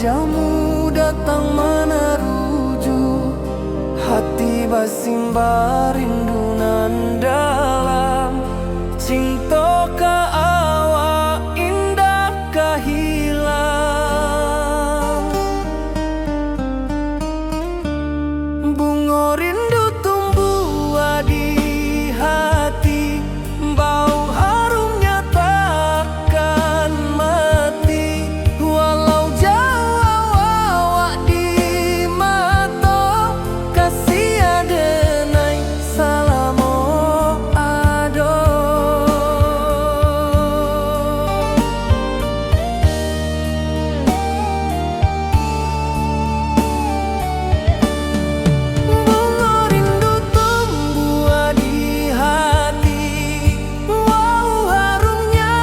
wajahmu datang meneruju, hati bersimbar rindu nan dalam. Cinta ka awak indah kahilang. Bunga rindu tumbuh di hati, bau harumnya takkan mati. Walau jauh awak di mata, kasih adenai salamo ado. Bunga rindu tumbuh di hati, wow harumnya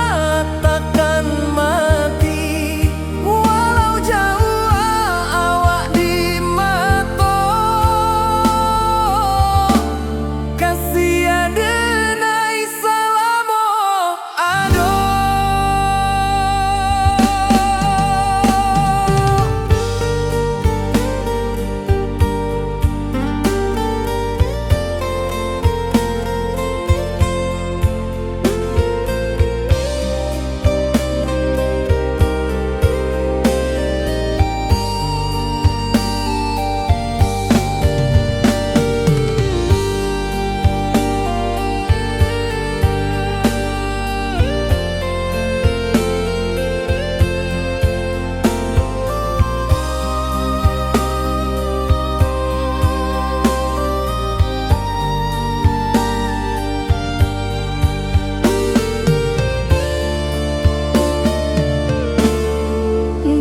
takkan mati. Walau jauh awak di mata, kasih adenai salamo ado.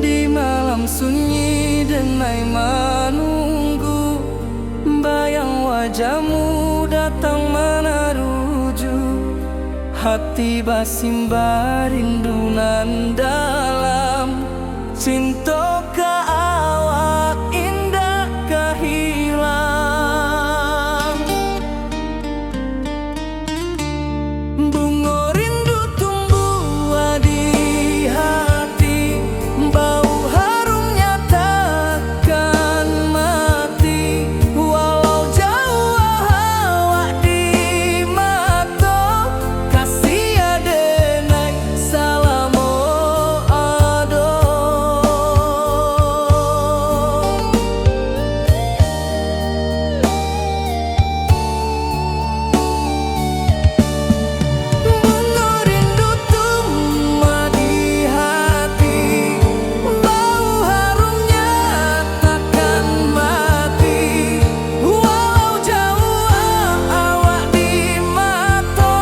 Di malam sunyi denai menunggu, bayang wajahmu datang meneruju, hati bersimbar rindu nan dalam. Cinta ka awak indah kahilang. Bunga rindu tumbuh di hati, bau harumnya takkan mati. Walau jauh awak di mata, kasih adenai salamo ado. Bunga rindu tumbuh di hati, bau harumnya takkan mati. Walau jauh awak di mata,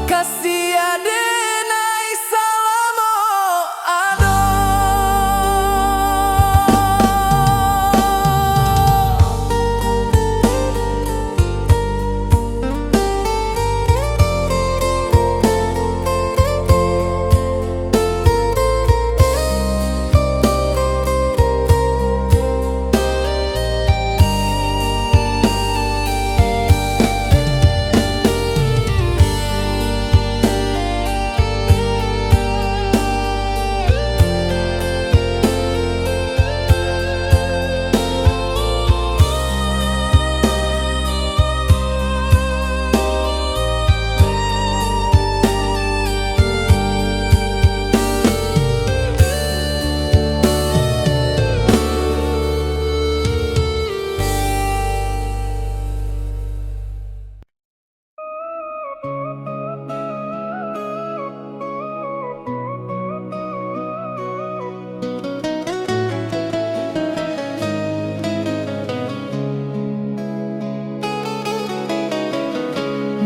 kasih adenai salamo ado.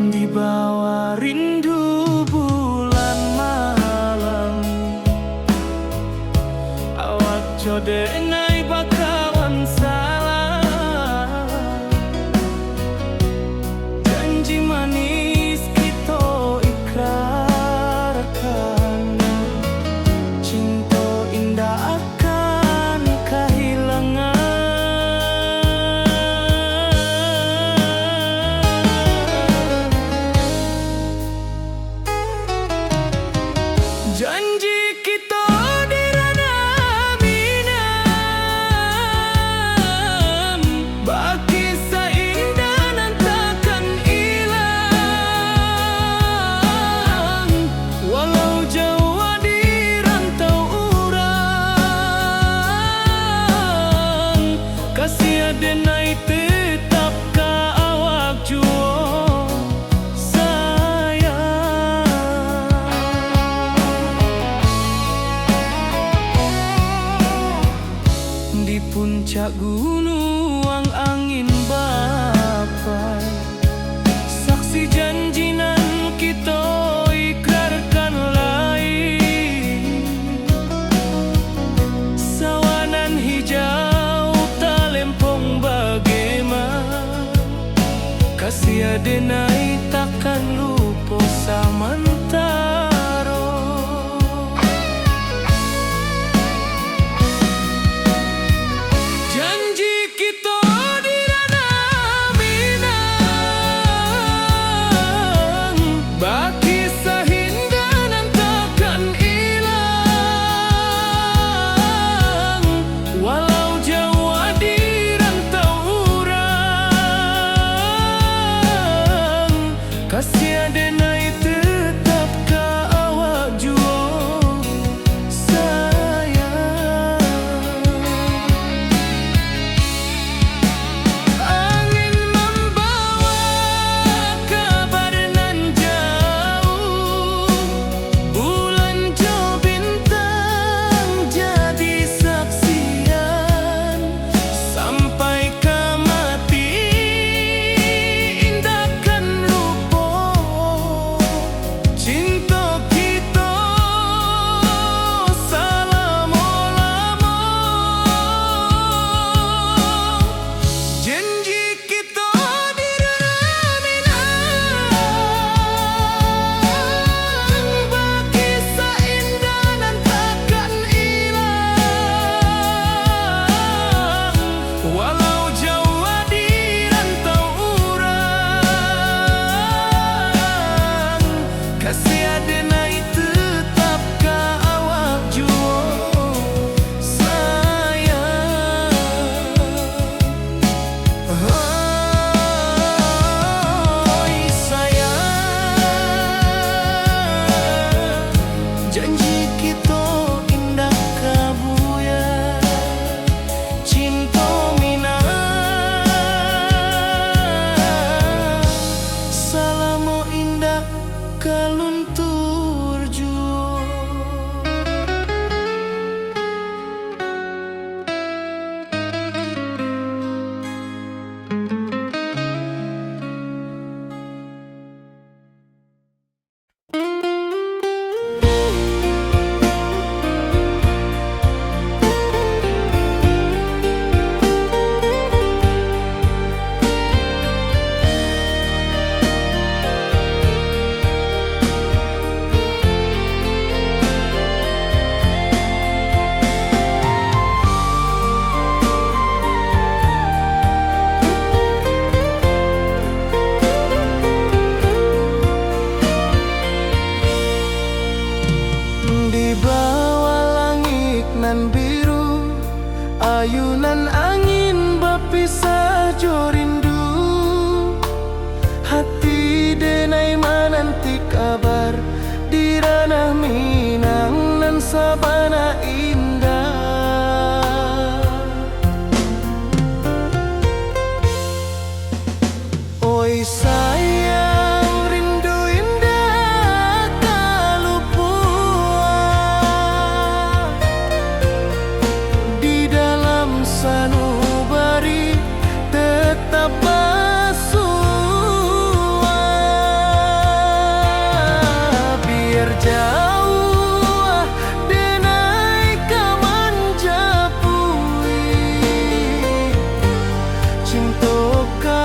Di bawah rindu bulan malam, awak codenai bakawan salah. Janji manis kita ikrarkan, cinta indah akan kehilangan. Janji kita kasih denai takkan lupa samantaro. Janji kita di ranah Minang, baki sahindanan takkan hilang. Walau jauh di rantau urang, kasih denai tetap ka awak jua sayang. Angin membawa kabar nan jauh, bulan jo bintang jadi saksian. Sampai ke mati indahkan lupa cinta kita selama-lama. Janji kita di ranah Minang, baki seindah dan takkan hilang. Walau jauh di rantau urang, kasih denai tetap ka awak jua sayang. Oi sayang, janji kita indah kabuya. Cinta Minang, salamo indah kaluntur jua. Di bawah langit nan biru, ayunan angin berpisah jo rindu. Hati denai menanti kabar di ranah Minang nan sabana indah. Oi sayang, rindu indah kalupua di dalam sanubari tetap bersua. Biar jauh denai ka manjapui, cinta ka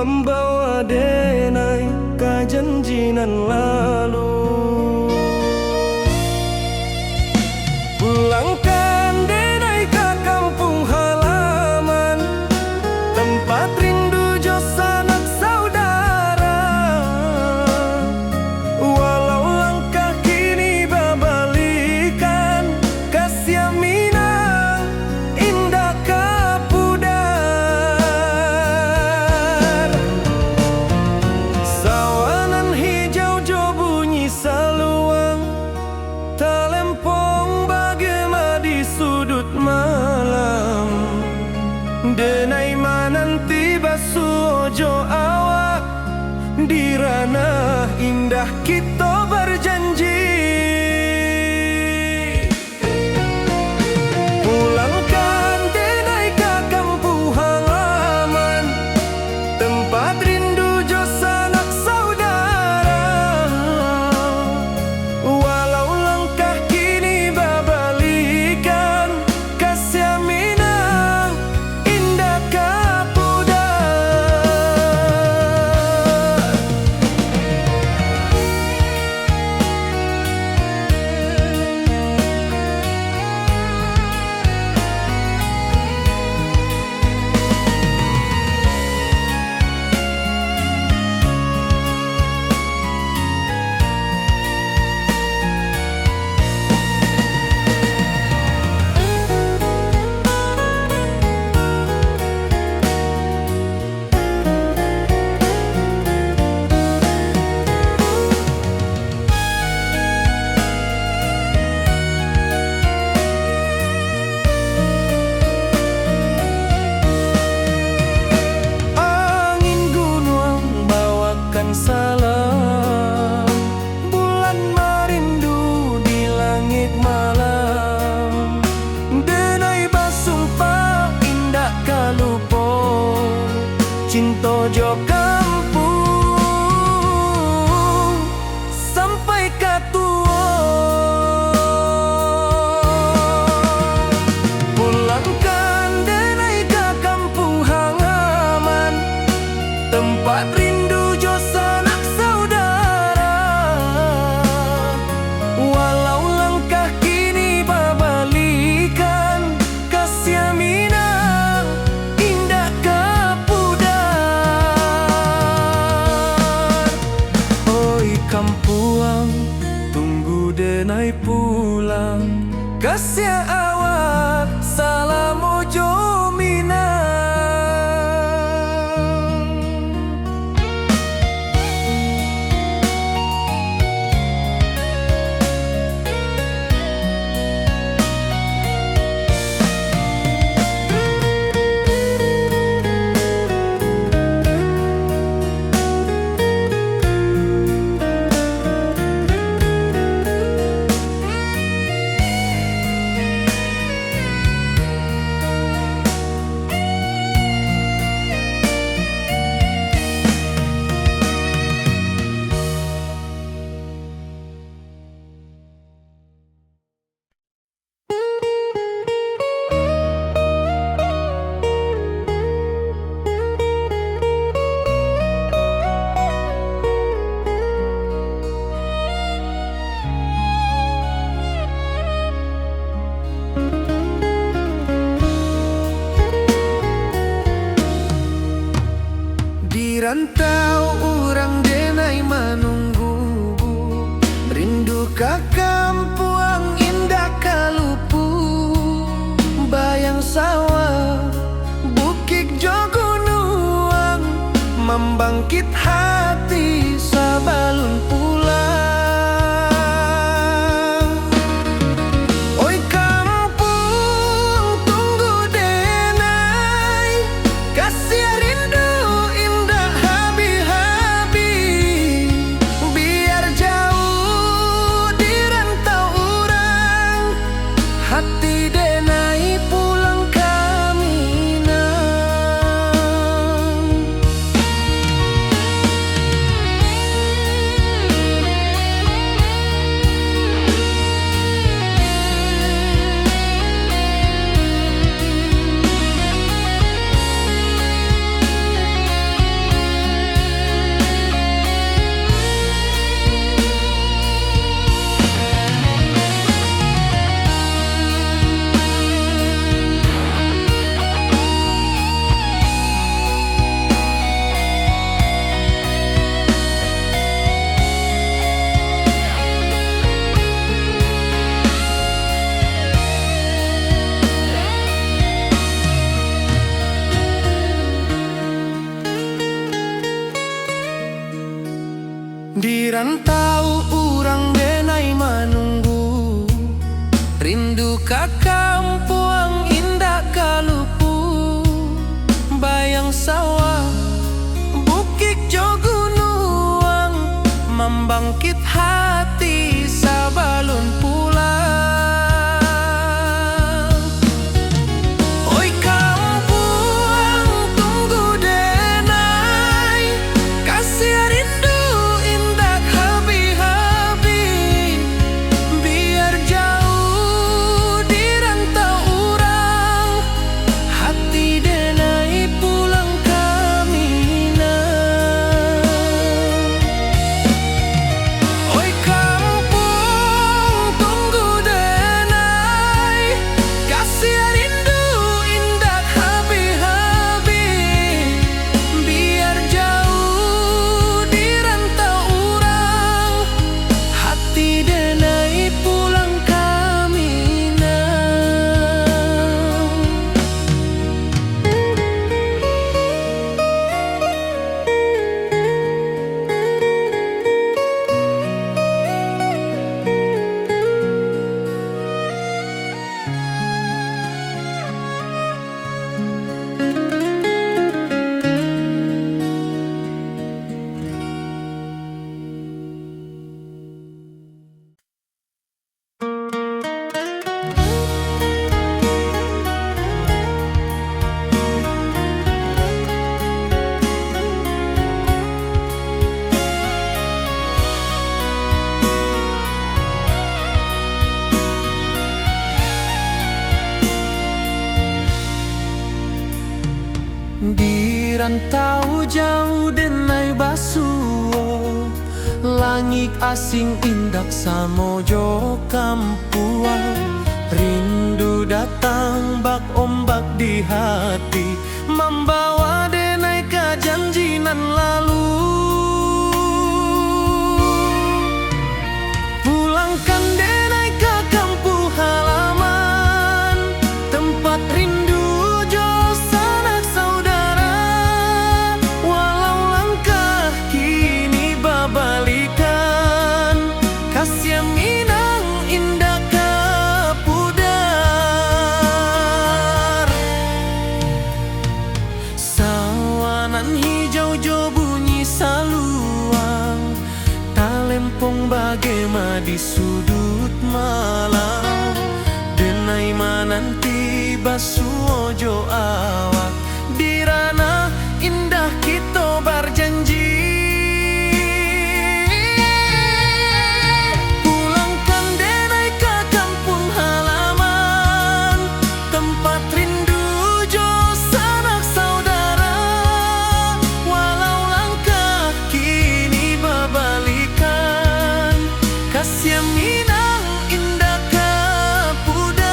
membawa denai ka janjinan lalu. Pulangkan denai ka kampung halaman, tempat rindu jo sanak saudara. Walau langkah kini babalikan, kasih Minang indah kapudar. Sawangan hijau jo bunyi saluang, talempong bagema di sudut malam. Denai mananti basuh jo awak, di ranah indah kita berjanji. Pulangkan denai ka kampung halaman, tempat rindu jo sanak saudara. Walau langkah kini babalikan, kasih Minang indah kapudar. Angin gunung bawakan salam, bulan merindu di langit malam. Denai basumpah indah kalupo, cinta jo kampung sampai katua. Pulangkan denai ka kampung halaman, tempat rindu jo sanak saudara. Walau langkah kini babalikan, kasih Minang indah kapudar. Oi kampuang, tunggu denai pulang, kasih awak salam ojo Minang. Di rantau urang denai manunggu, rindu ka kampung indah kalupu. Bayang sawah, bukit jo gunung, membangkit hati sabalun pulang. Oi kampung tunggu denai, kasih rindu indah habi-habi. Biar jauh di rantau urang, hati denai pulang ke Minang. Oi kampung tunggu denai, kasih rindu indah habi-habi. Biar jauh di rantau urang, hati denai pulang ke Minang. Di rantau jauh denai basuo, langit asing indak samojo kampuan. Rindu datang bak ombak di hati, membawa denai ke janjinan lalu. Pulangkan denai ke kampung halaman, tempat rindu jo sanak saudara. Walau langkah kini babalikan, kasih Minang indah ke pudar. Sawanan hijau jo bunyi saluang, talempong bagema di sudut malam. Denai mananti basuo jo awak, di ranah indah kita berjanji. Pulangkan denai ke kampung halaman, tempat rindu jo sanak saudara. Walau langkah kini babalikan, kasih Minang indah ke pudar.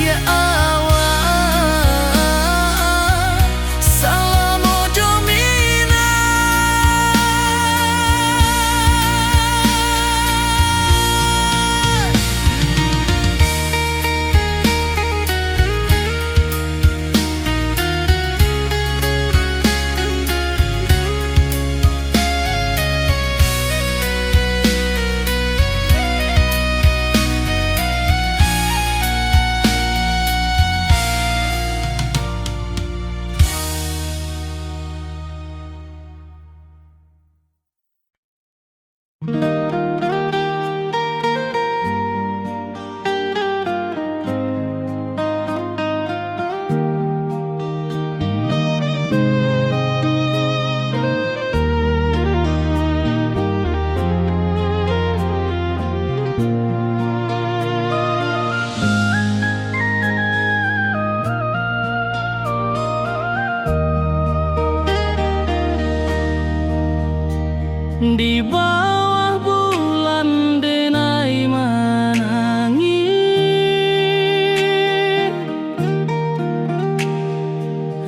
dia awak salam ojo mina. Di bawah bulan denai menangis,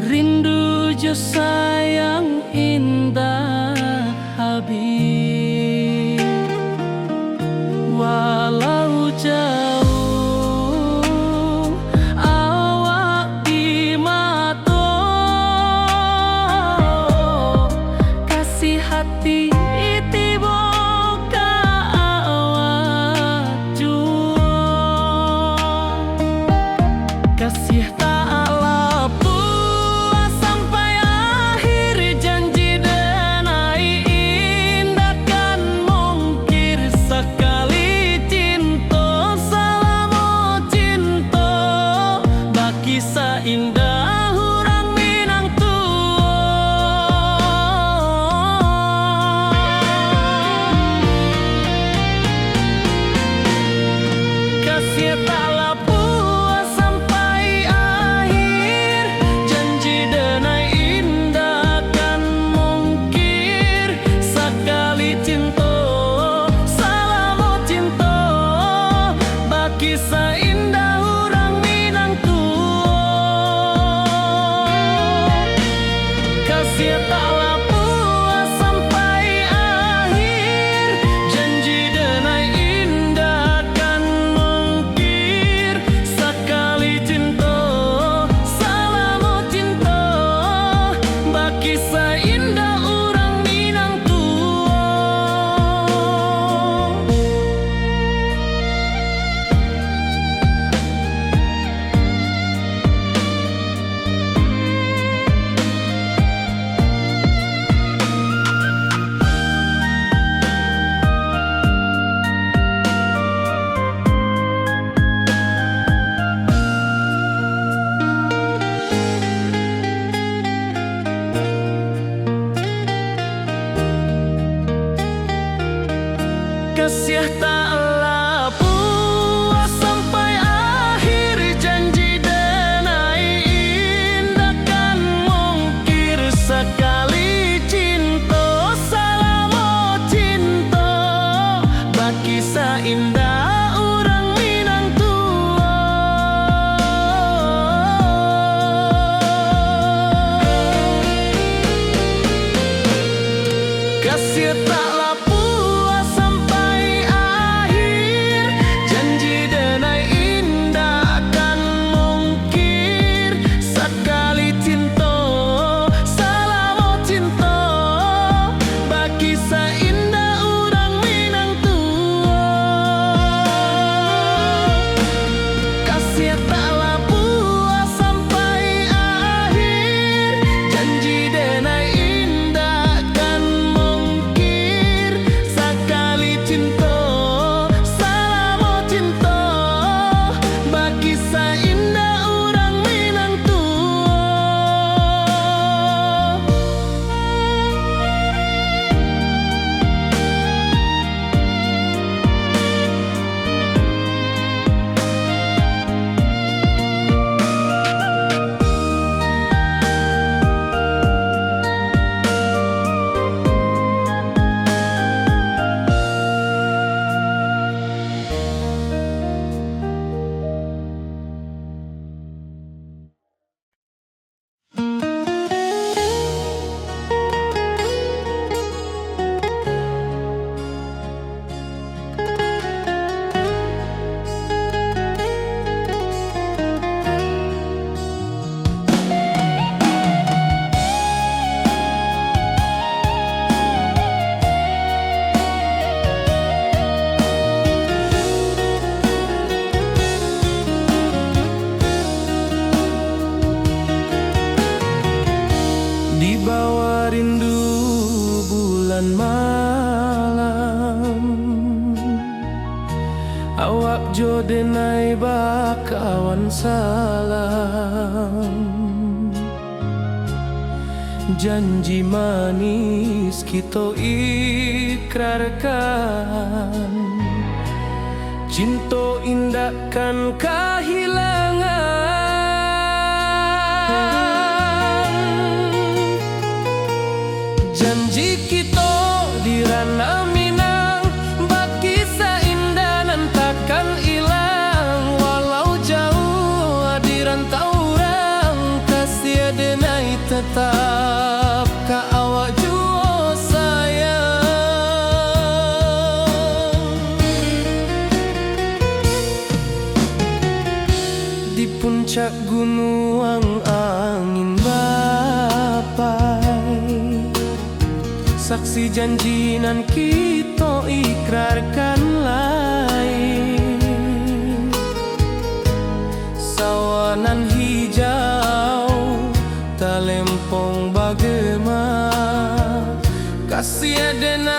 rindu jo sayang indah habis. Walau jauh awak di mata, kasih hati kasih tak lepas sampai akhir, janji denai indah kan mungkir sekali cinta selama cinta baki seindah hurang Minang tua. Kasih tak kisah indah orang Minang tua. salam. Janji manis kita ikrarkan, cinta indahkan kehilangan. Janji kita di ranah Minang, bagi seindah nan takkan hilang. Walau jauh di rantau orang, kasih denai tetap ka awak jua sayang. Di puncak gunung angin bapai, saksi janji nan kita ikrarkan lain. Sawanan hijau talempong bagema, kasih denai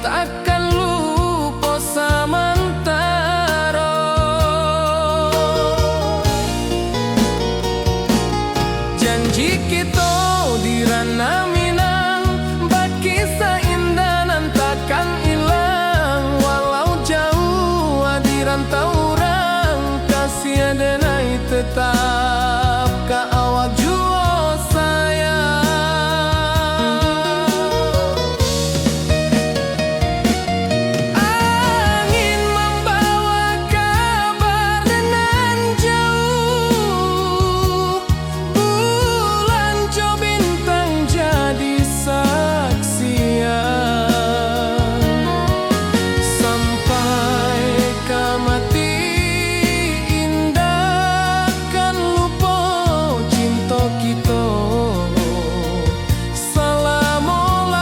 takkan lupa samantara. Janji kita di ranah Minang, bagi seindah nan takkan hilang. Walau jauh di rantau orang, kasih denai tetap ka awak jua sayang. Angin membawa kabar nan jauh, bulan jo bintang jadi saksian. Sampai ke mati indah kan lupa cinta kita selama-lama.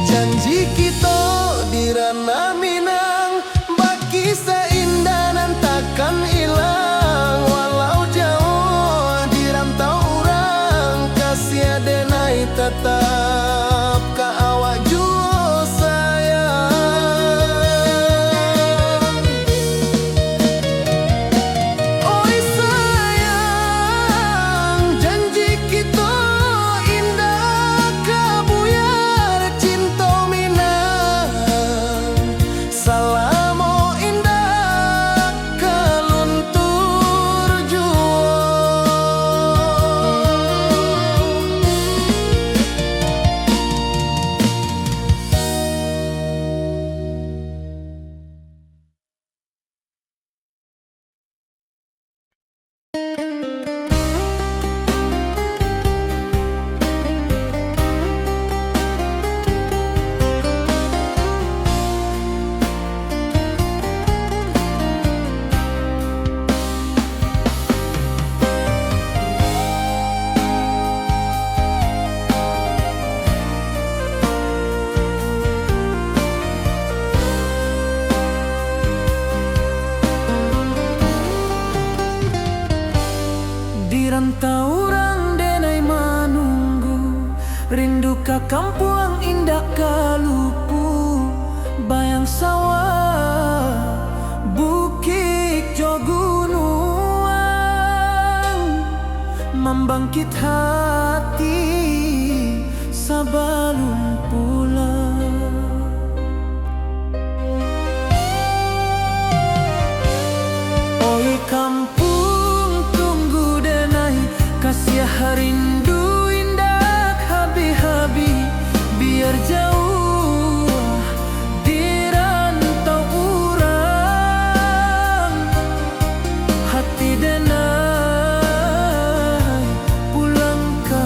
Janji kita di ranah Minang, bagi seindah nan takkan hilang. Walau jauh di rantau orang, kasih denai tetap ka awak jua sayang. Oi sayang, janji kita indah kabuyar cinta Minang. Salamo indah keluntur jua. Di rantau orang denai menunggu, rindu ka kampung indah kalupu. Bayang sawah, bukit jo gunung, membangkit hati sebelum pulang. Oi kampung tunggu denai, kasih rindu indah habi-habi. Biar jauh di rantau orang, hati denai pulang ke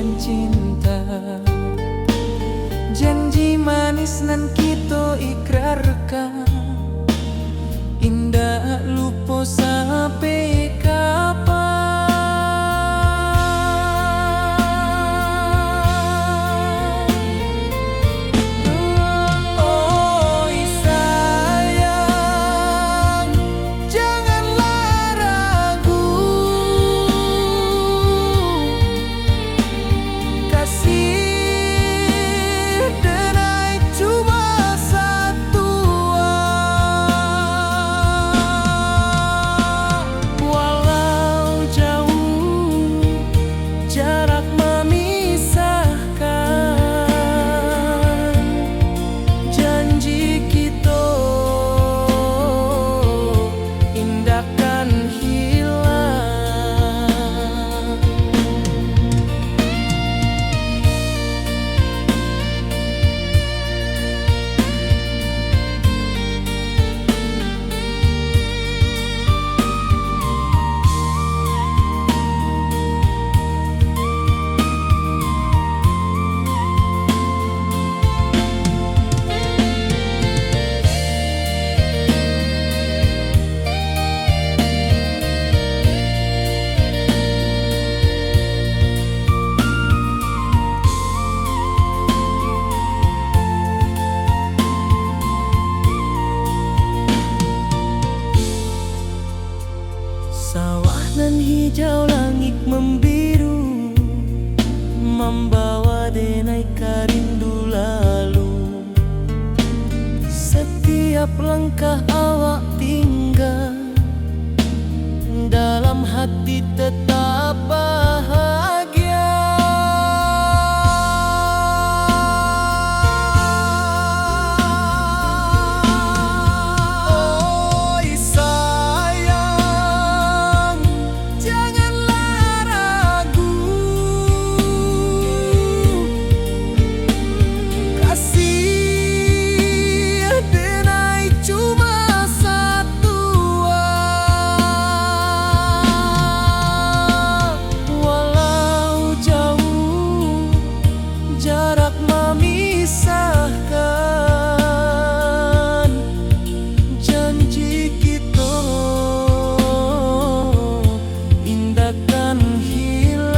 saksikan cinta. Janji manis nan kita ikrarkan, indah lupa sampai kapan. Oi sayang, janganlah ragu, kasih denai cuma satu. Walau jauh jarak memisahkan, janji kita indahkan hilang. Sawah nan hijau, langit membiru, membawa denai rindu lalu. Setiap langkah awak tinggal, dalam hati tetap bahagia. Oi sayang, janganlah ragu, kasih denai cuma satu. Walau jauh jarak memisahkan, janji kita indahkan hilang.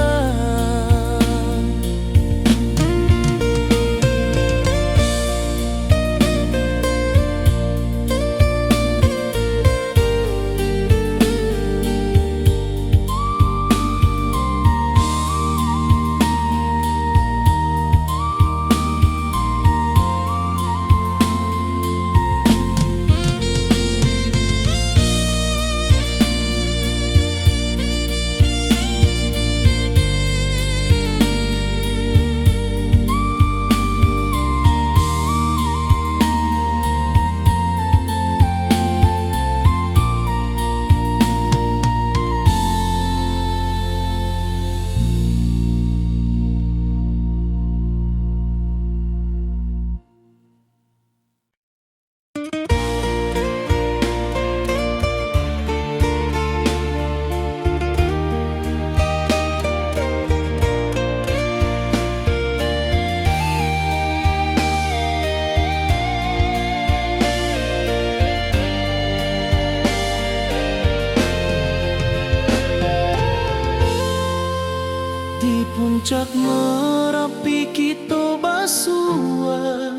Di puncak Merapi kita bersua,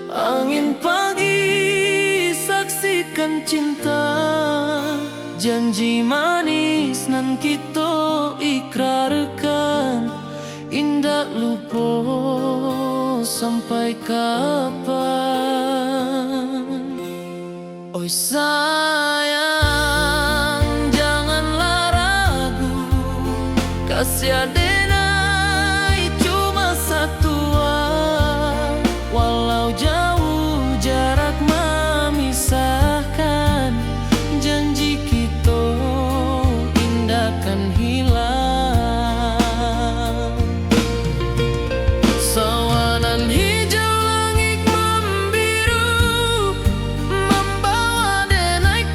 angin pagi saksikan cinta. Janji manis nan kita ikrarkan, indah lupa sampai kapan. Oi sayang, janganlah ragu, kasih denai cuma satu. Walau jauh jarak memisahkan, janji kita indahkan hilang. Sawanan hijau, langit membiru, membawa denai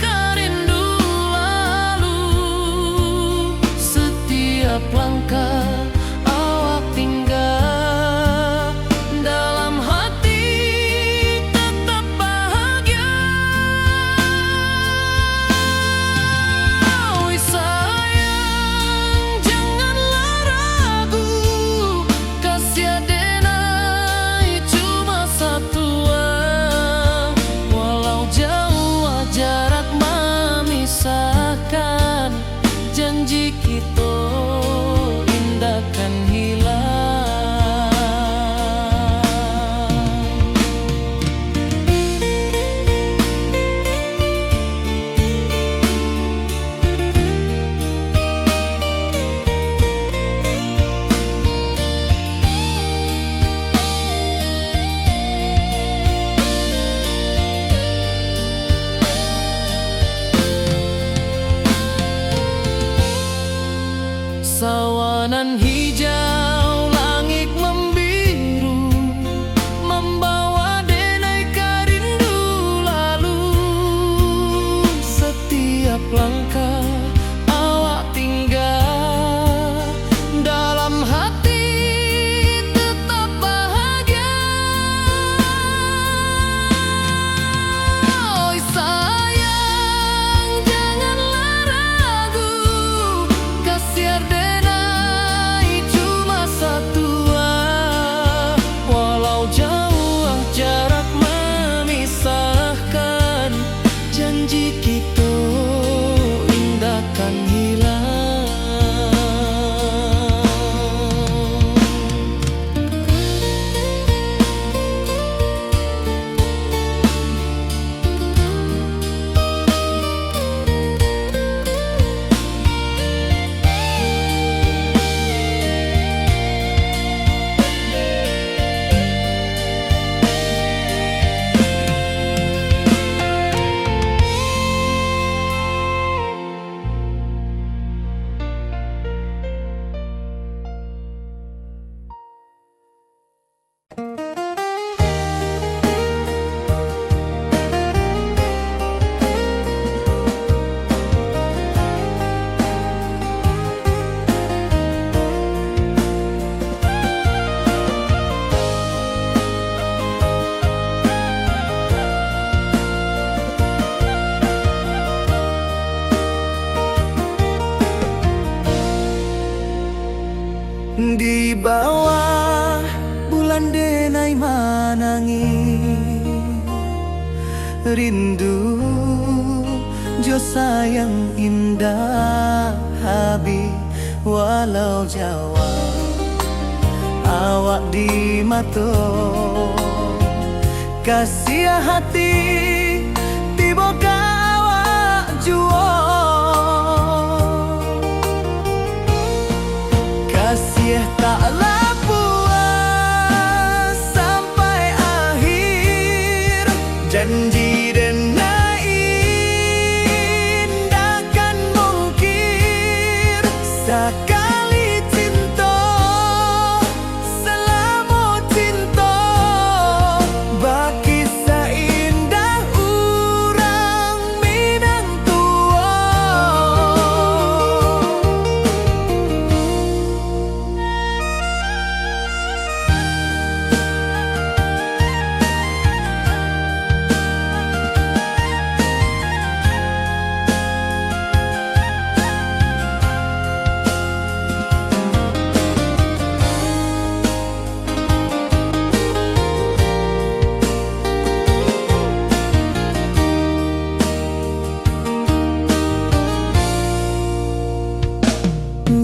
Nan hijau langit membiru, membawa denai rindu lalu. Setiap langkah awak tinggal, dalam hati tetap bahagia. Oi sayang, janganlah ragu, kasih denai cuma satu. Walau jauh jarak memisahkan, janji kita indahkan hilang. Di bawah bulan denai manangi, rindu jo sayang indah habi. Walau jauh awak di mata, kasih hati tiba awak jua. Kasih taklah puas sampai akhir, janji denai indahkan mungkir. Sekali cinta selama cinta, baki seindah urang Minang tua.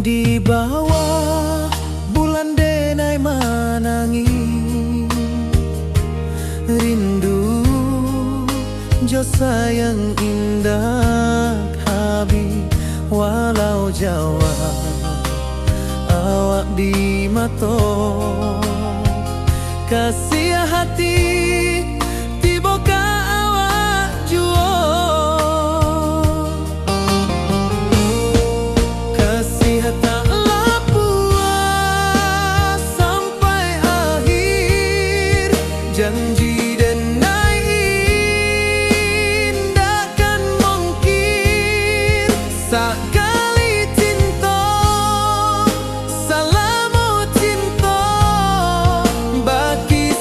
Di bawah bulan denai manangi, rindu jo sayang indah habi. Walau jauh awak di mata, kasih hati tiba ka awak jua. Taklah puas sampai akhir, janji denai indahkan mungkir. Sekali cinta selama cinta, baki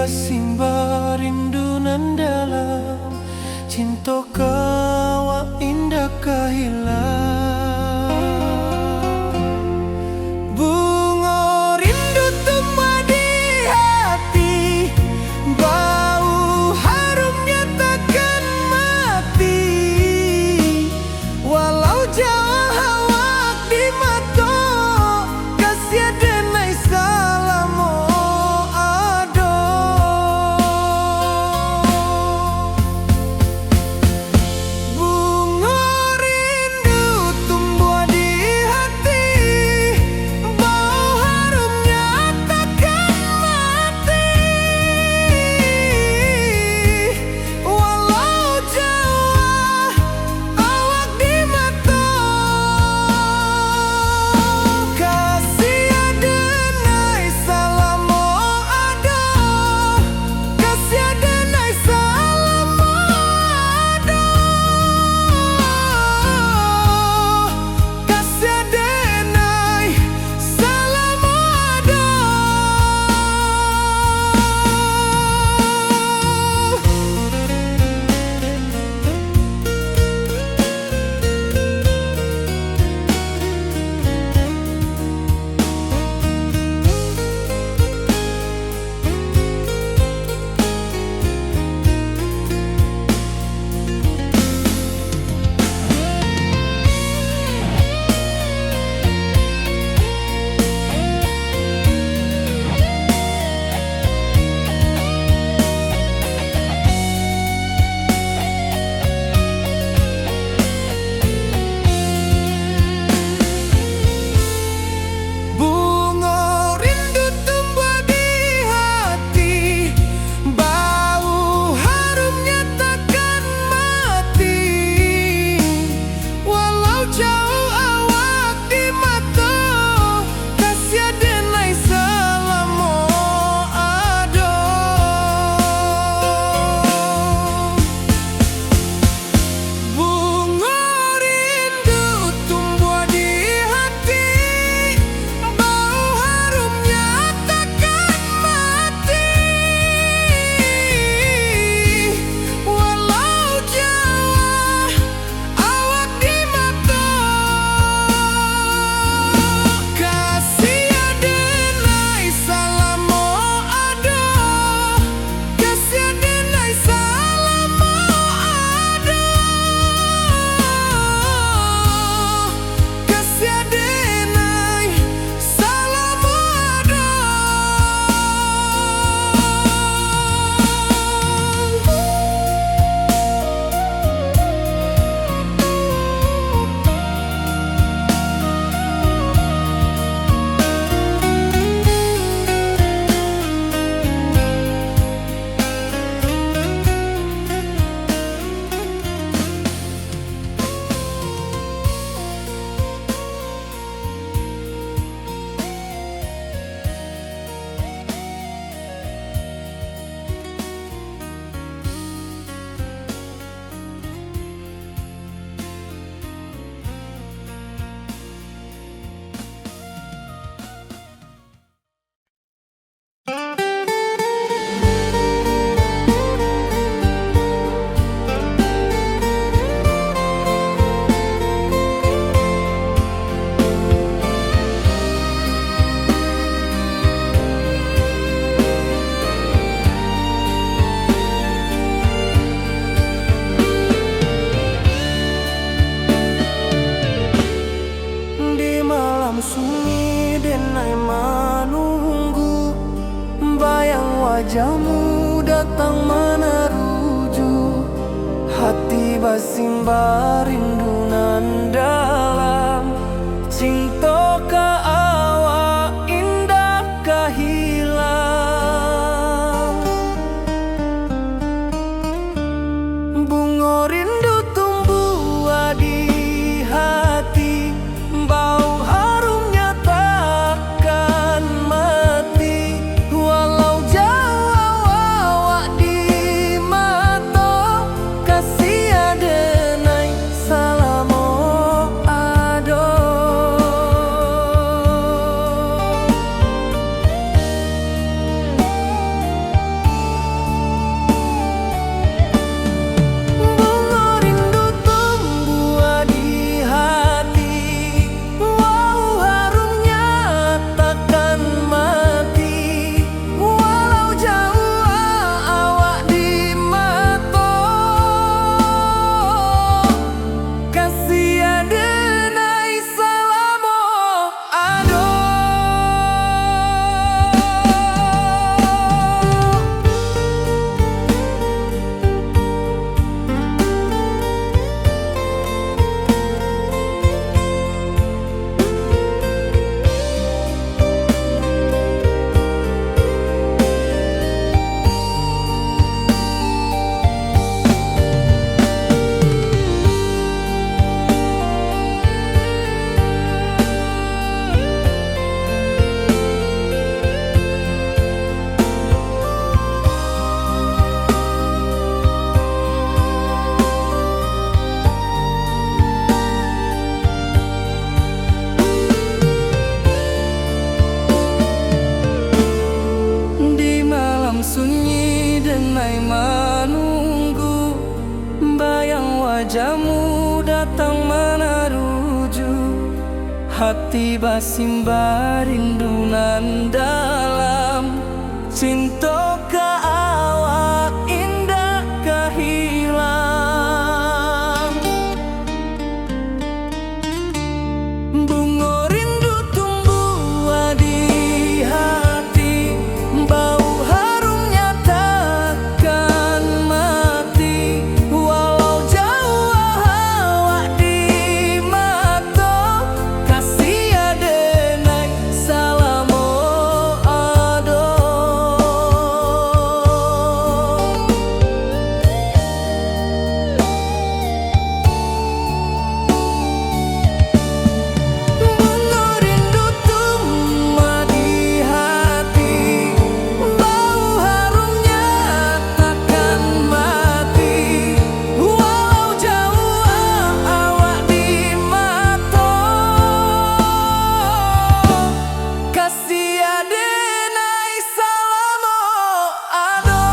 basimba rindu nan dalam, cinta kawa indah kahilang. Bunga rindu tumbuh di hati, bau harumnya takkan mati. Walau jauh awak di mata, kasih denai salamo ado. Bunga rindu tumbuh di hati, bau harumnya takkan mati. Walau jauh awak di mata, kasih denai salamo ado, kasih denai salamo ado, kasih denai salamo ado. Bunga rindu tumbuh di hati, bau harumnya takkan mati. Walau jauh awak di mata, kasih denai salamo ado. Bunga rindu tumbuh di hati, bau harumnya takkan mati. Walau jauh awak di mata, kasih denai salamo ado, kasih denai salamo ado, kasih denai salamo ado. Di malam sunyi denai menunggu, bayang wajahmu datang meneruju. Hati basimba rindu nan dalam, cinta ka awak indah kahilang. Bunga rindu tumbuh di hati, bau harumnya takkan mati. Walau jauh awak di mata, kasih denai salam hati basimba rindunan dalam cinta ka awak indah kahilang. Bunga rindu tumbuh di hati, bau harumnya takkan mati. Walau jauh awak di mata, kasih adenai salamo ado. Bunga rindu tumbuh di hati, bau harumnya takkan mati. Walau jauh awak di mata, kasih adenai salamo ado.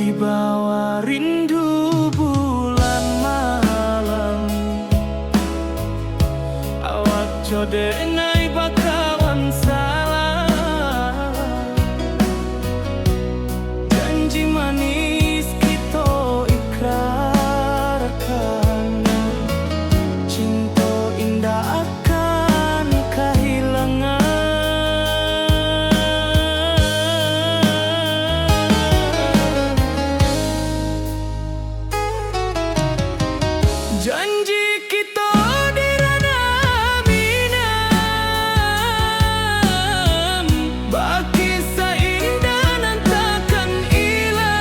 Di bawah rindu bulan malam, awak jodenai bakawan salah. Janji manis kita ikrarkan, cinta indah akan kehilangan. Janji kita di ranah minam, baki seindah nan takkan hilang.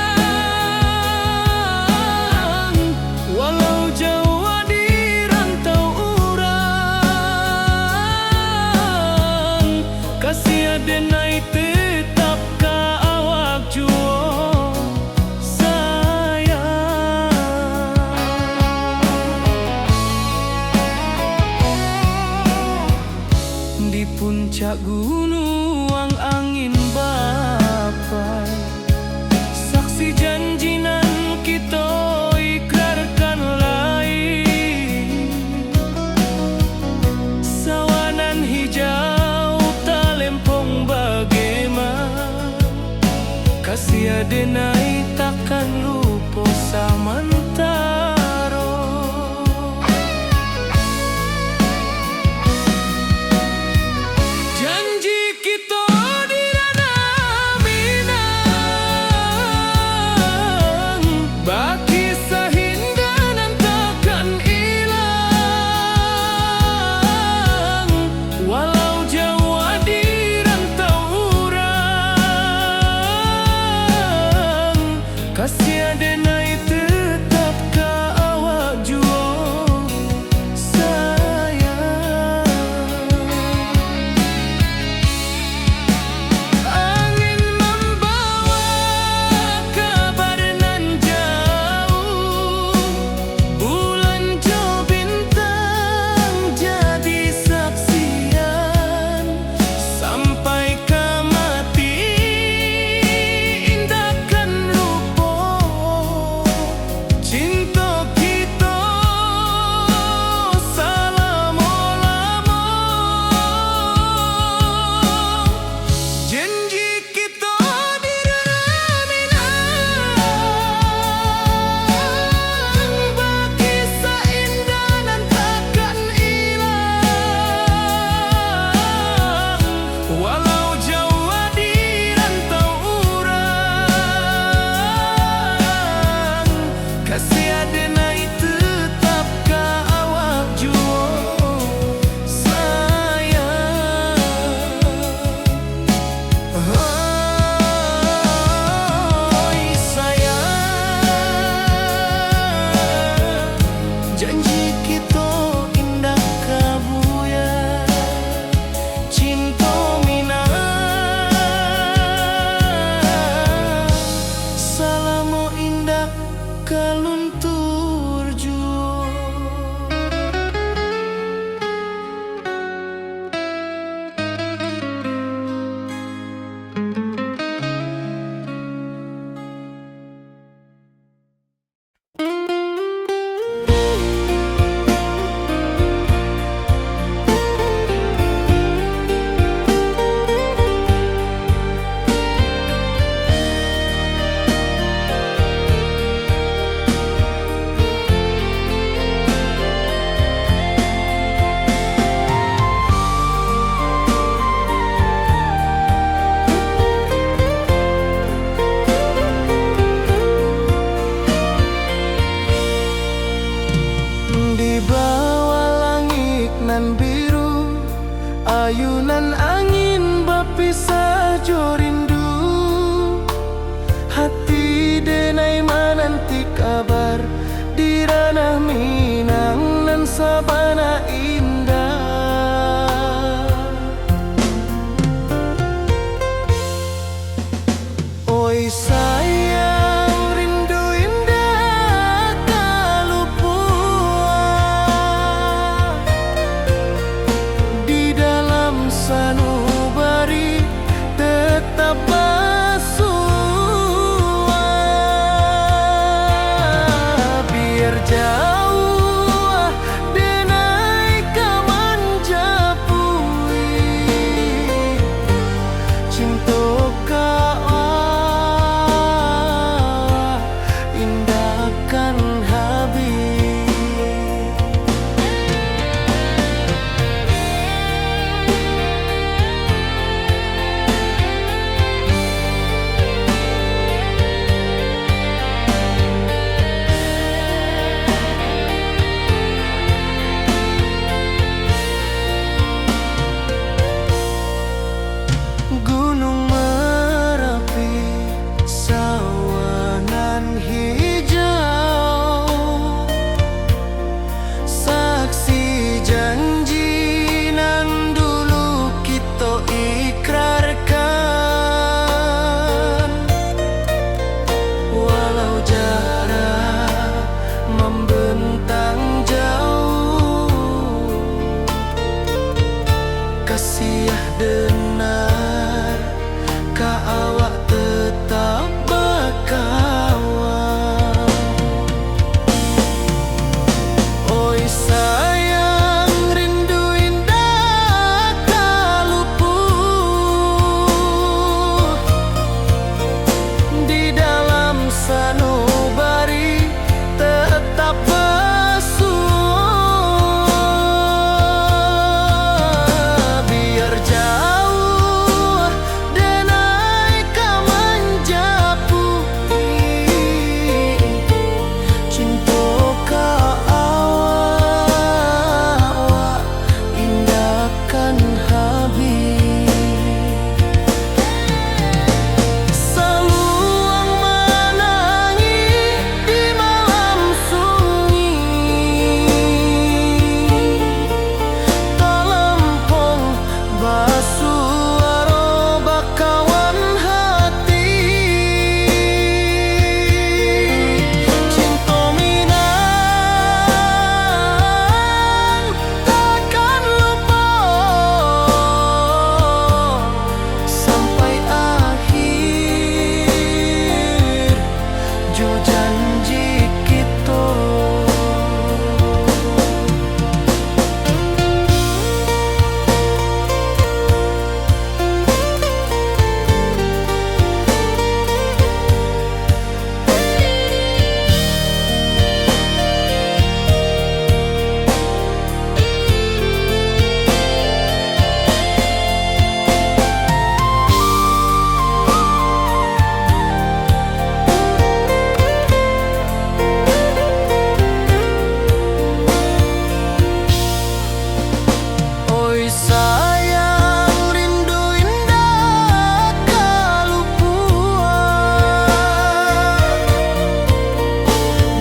Walau jauh di rantau urang, kasih adenai tetap ka awak jua di puncak gunung angin bapai. Saksi janji nan kita ikrarkan lain, sawanan hijau talempong bagaimana. Kasih adenai takkan lupa samantara. Janji kita di ranah minam, baki sahinda nan takkan hilang. Walau jauh di rantau urang, kasih adenai tetap ka awak jua sayang. Angin membawa kabar nan jauh, bulan jo bintang jadi saksian. Sampai ke mati indahkan lupa jauh denai ka manjapui cinta ka indahkan habis. Gunung Merapi, sawanan hijau, saksi janji nan dulu kita ikrarkan. Walau jarak membentang jauh, kasih denar ka awak tetap berkawan. Oi sayang, rindu indah kalupuh di dalam sanubari tetap basuh. Biar jauh denai ka manjapui cinta ka awak indahkan habis. Saluang menangis di malam sunyi, talempong basuh aroba kawan hati. Cinta Minang takkan lupa sampai akhir jo janji kita. Oi sayang, rindu indah kalupuan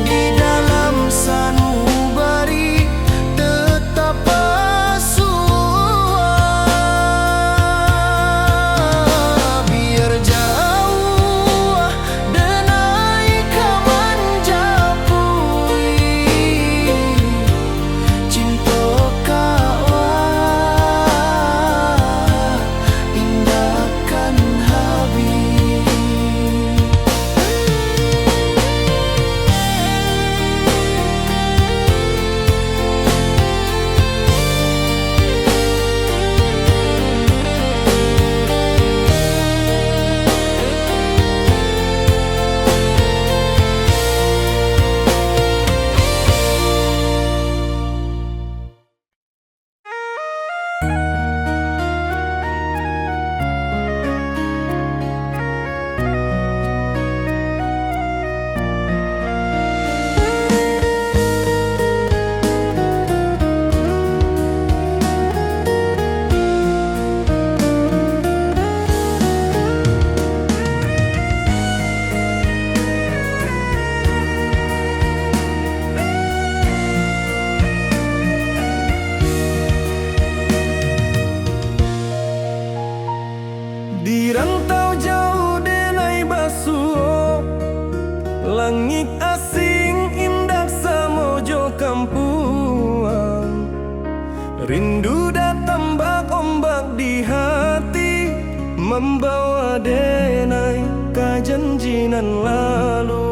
di dalam sanubari tetap basuh. Biar jauh denai ka manjapui cinta ka indahkan habis. Di rantau jauh denai basuh, langit asing indah samojo kampuang. Rindu datang bak ombak di hati, membawa denai ka janjinan lalu.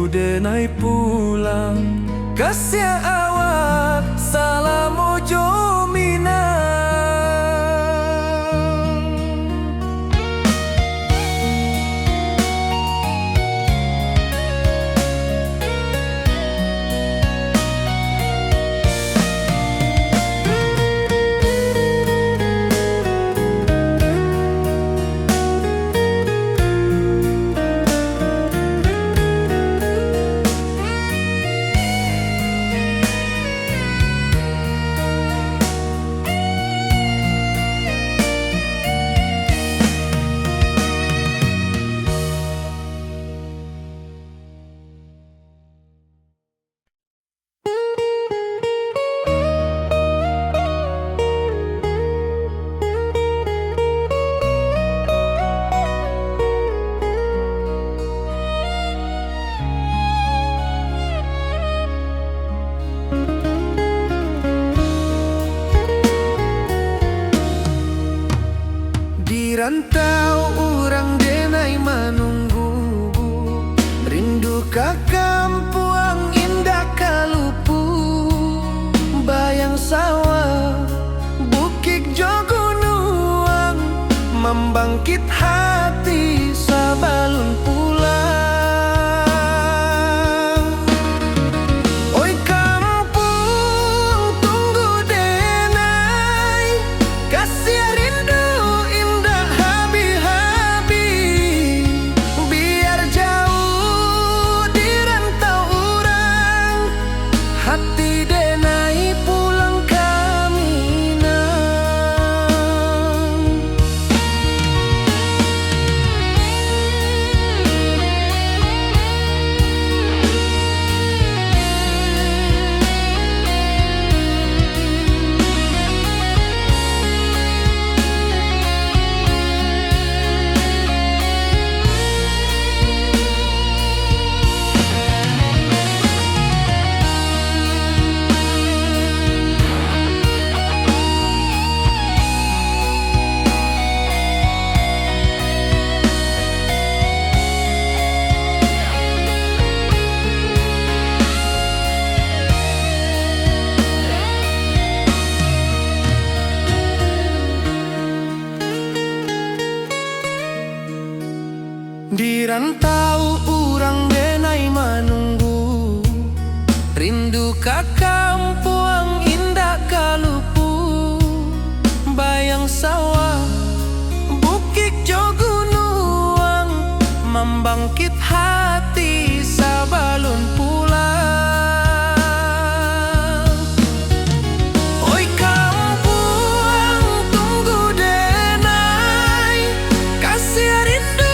denai pulang kasih awak salam ojo minang. Rantau orang denai menunggu, rindu ke kampung indah kalupu, bayang sawah bukit jogunuang, membangkit hati sabalun pulang. Oi kampung tunggu denai, kasih rindu hati denai pulang kaminang. Di rantau orang denai menunggu, rindu ke kampung indah kalupu, bayang sawah bukit jogunuang, membangkit hati sabalun pulang. Oi kampung tunggu denai, kasih rindu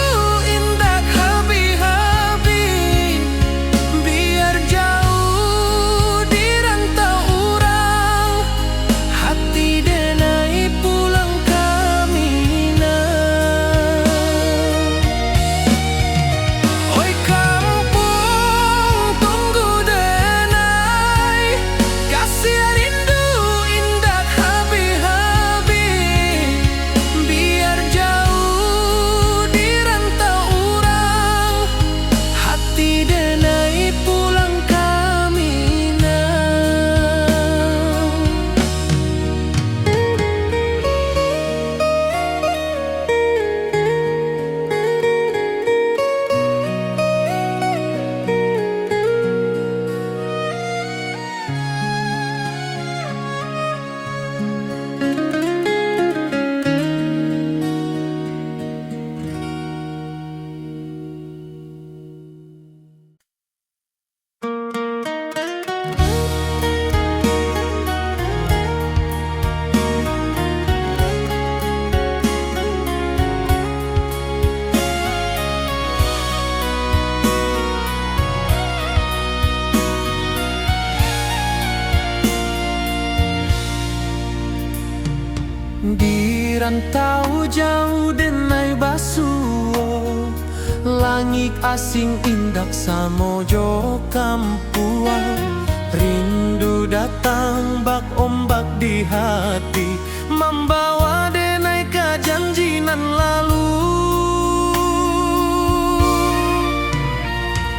Di rantau jauh denai basuo, langit asing indak samojo kampuang. Rindu datang bak ombak di hati, membawa denai ke janjinan lalu.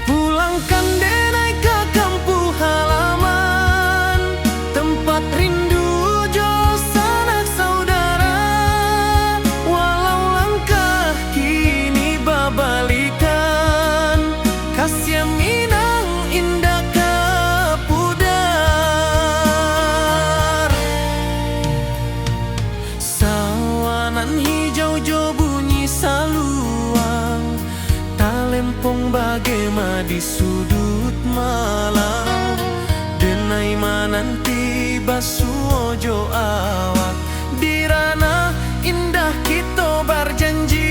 Pulangkan kasih minang indah ka pudar. Sawanan hijau jo bunyi saluang, talempong bagema di sudut malam. Denai mananti basuojo awak, dirana indah kita berjanji.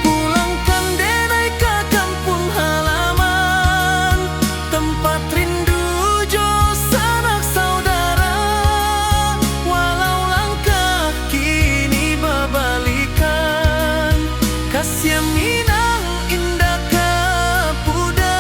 Pulangkan denai ke kampung halaman, tempat rindu jo sanak saudara. Walau langkah kini berbalikan, kasih minang indah ka pudar.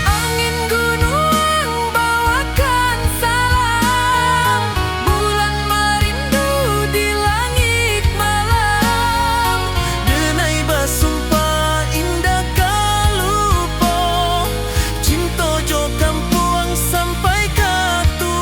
Angin gunung bawakan salam, bulan merindu di langit malam. Denai basumpah indah ka lupa, cinta jo kampung sampai ka tua.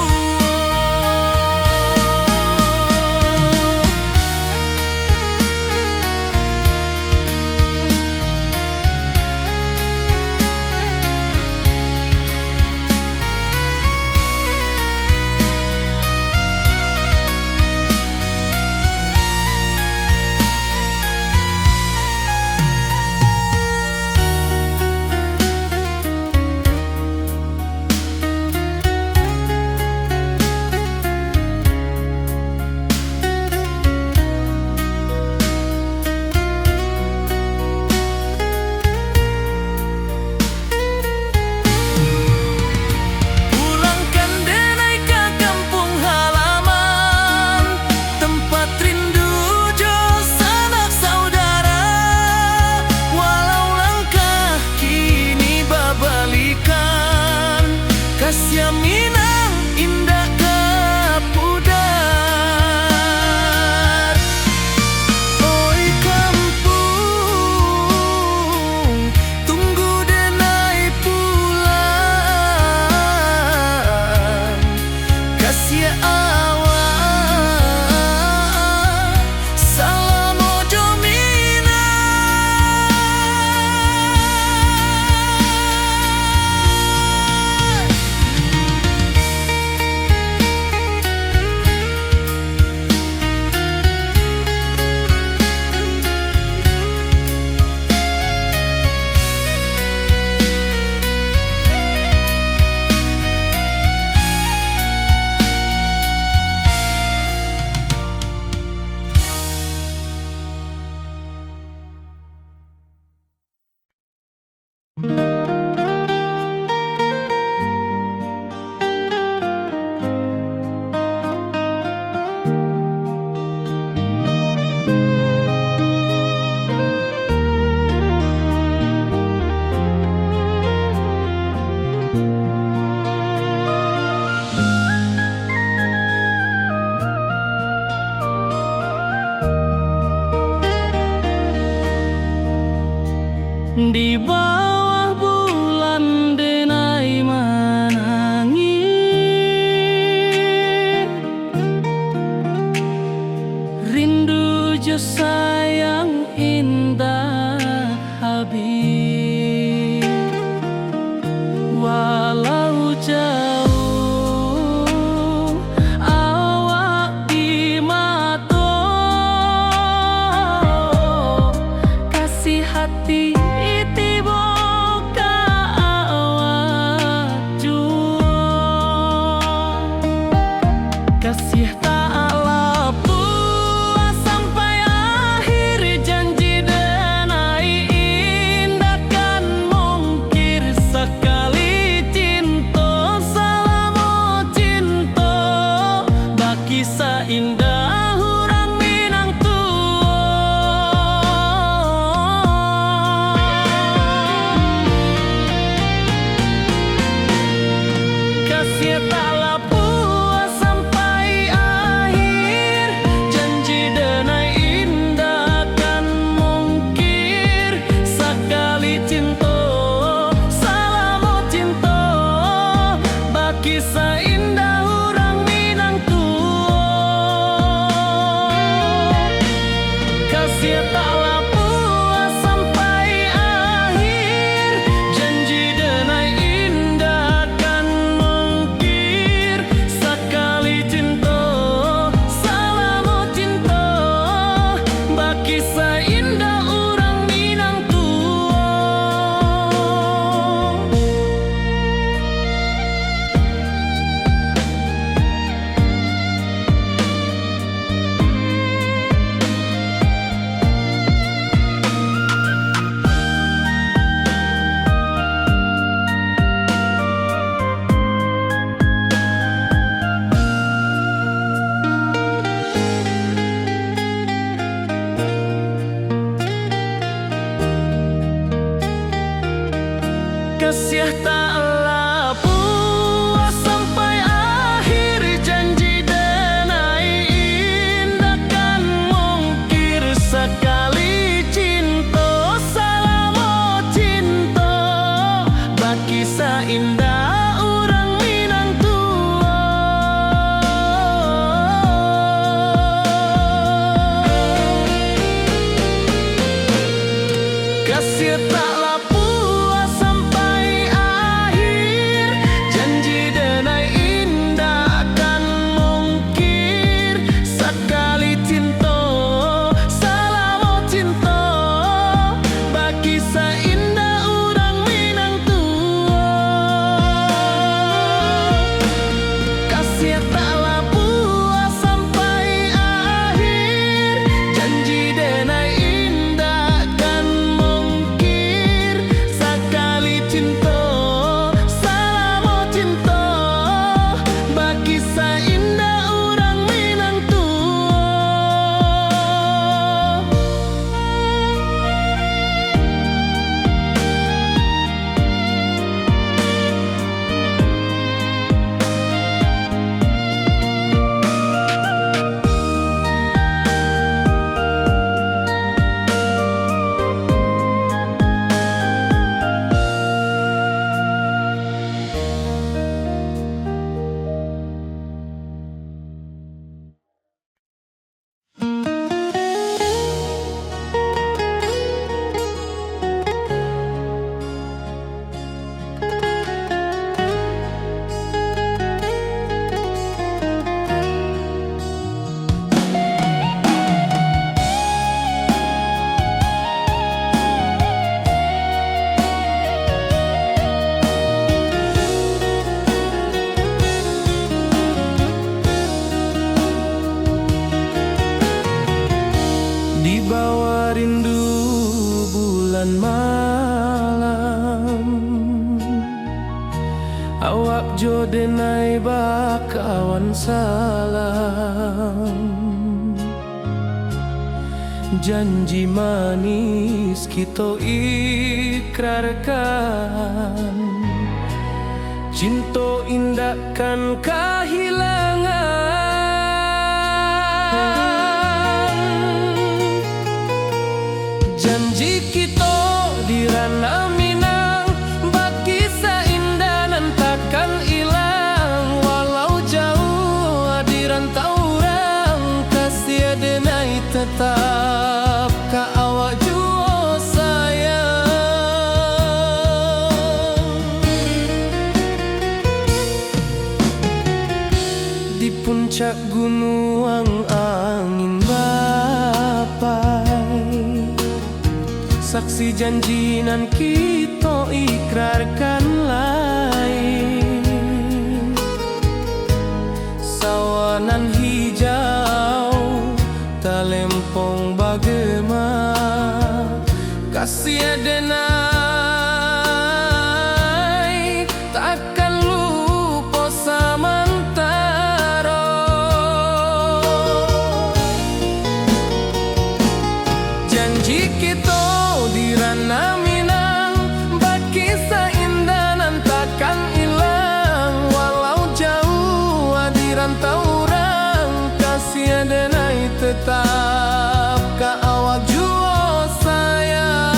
Pulangkan denai ke kampung halaman, tempat rindu jo sanak saudara. Walau langkah kini berbalikan, kasih minang indah ka pudar. Oi kampung, tunggu denai pulang. Kasih awak salam ojo minang. Di bawah bulan denai menangis, rindu jo sayang indah habis. Walau jauh awak di mata, kasih hati tiba ka awak jua. Kasih tak lepas sampai akhir janji denai indah taklah puas sampai akhir, janji denai indah kan mungkir. Sekali cinta salamo cinta, baki indah orang Minang tua. Kasih taklah puas sampai akhir, janji denai indah kan mungkir. Sekali cinta salamo cinta, baki indah orang Minang tua. Kasih taklah puas sampai akhir, janji denai indah kan mungkir. Sekali cinta salamo cinta, baki indah orang Minang tua. Di bawah rindu bulan malam, awak jo denai bakawan salam. Janji manis kita ikrarkan, cinta indah kan kehilangan. Janji kita di ranah Minang, baki indah nan takkan hilang. Walau jauh di rantau orang, kasih denai tetap ka awak jua sayang. Di puncak gunung angin bapai, saksi janji nan kita ikrarkan lain. Sawanan hijau talempong bagema, kasih denai takkan lupa samantara. Janji kita di ranah Minang, baki indah nan takkan hilang. Walau jauh di rantau orang, kasih denai tetap ka awak jua sayang.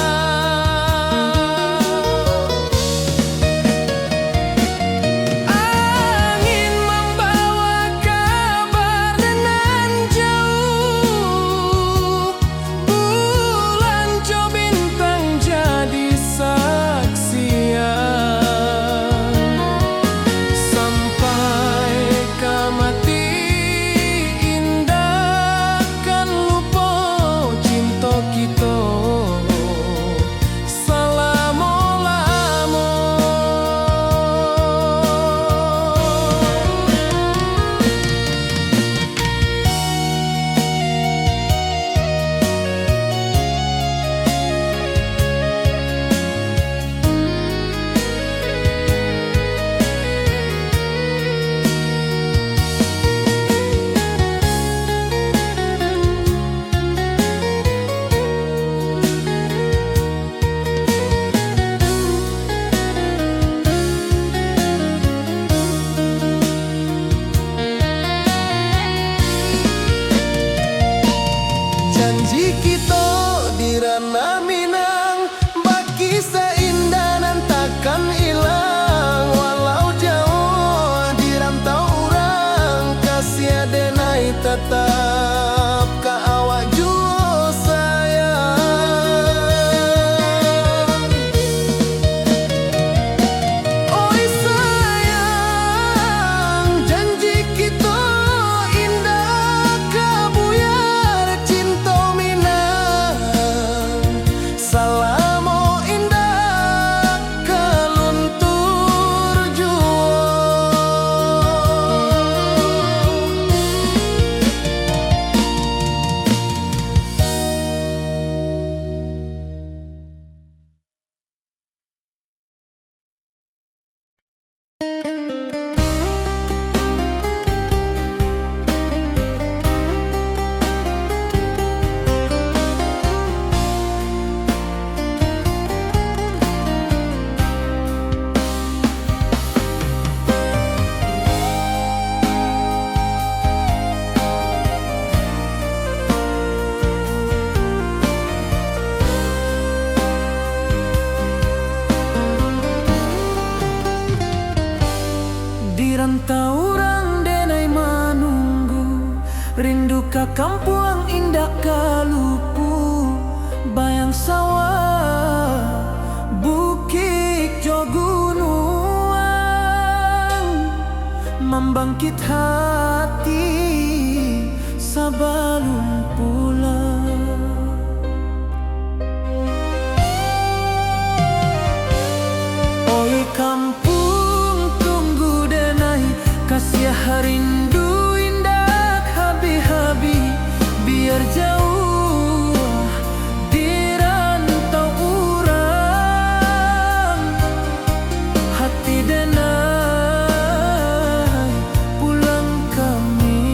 Angin membawa kabar nan jauh, bulan jo bintang jaya. janji kita di ranah Minang, baki seindah nan takkan hilang. Walau jauh di rantau orang, kasih denai tetap ka awak jua sayang. Oi sayang, janji kita indah kabuyar cinta Minang. Salamo indah kaluntur jua. Di rantau orang denai manunggu, rindu ka kampung indah kalupu. Bayang sawah, bukit jo gunungan, membangkit hati sabalun pulang. Oi kampung tunggu denai, kasih rindu indah habi-habi. Biar jauh di rantau urang, hati denai pulang ke Minang.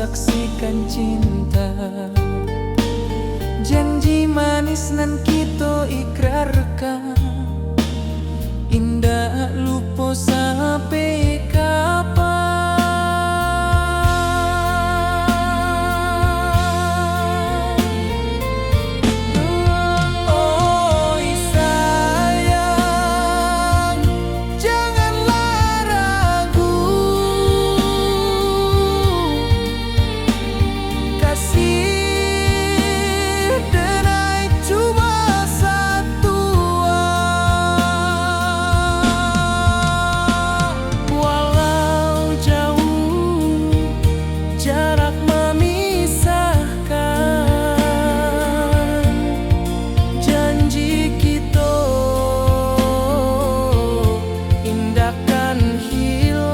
saksikan cinta. Janji manis nan kita ikrarkan, indah lupa sampai kapan. Oi sayang, janganlah ragu, kasih denai cuma satu. Walau jauh jarak memisahkan, janji kita indahkan hilang.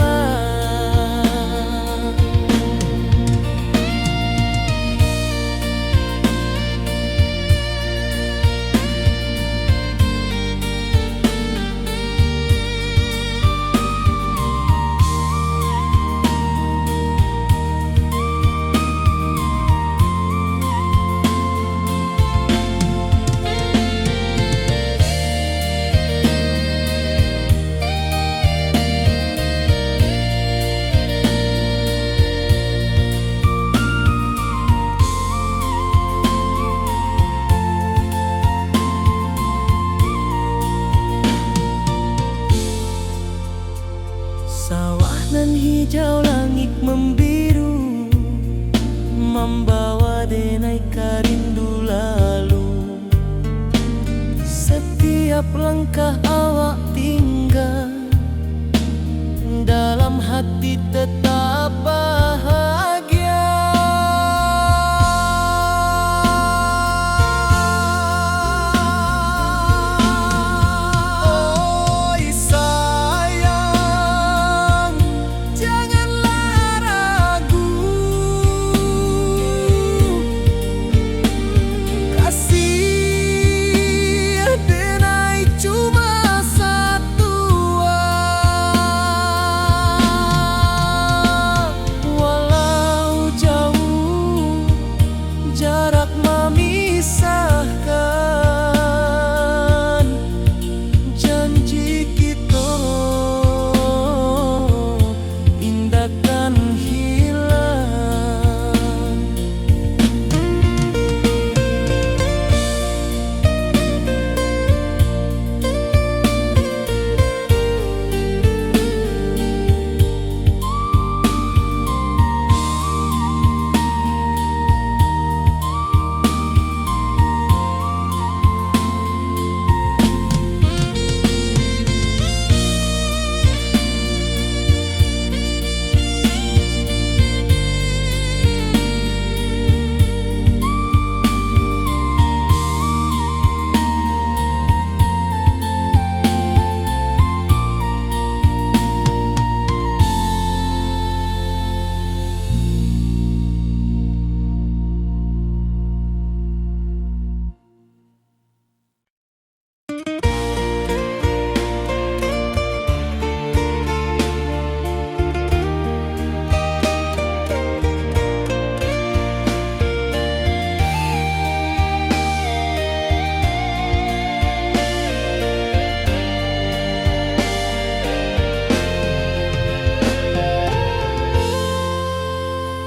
Sawah nan hijau, langit membiru, membawa denai karindu lalu. Setiap langkah awak tinggal, dalam hati tetap bahagia. Oi sayang, janganlah ragu, kasih denai cuma satu. Walau jauh jarak memisahkan, janji kita indahkan hilang.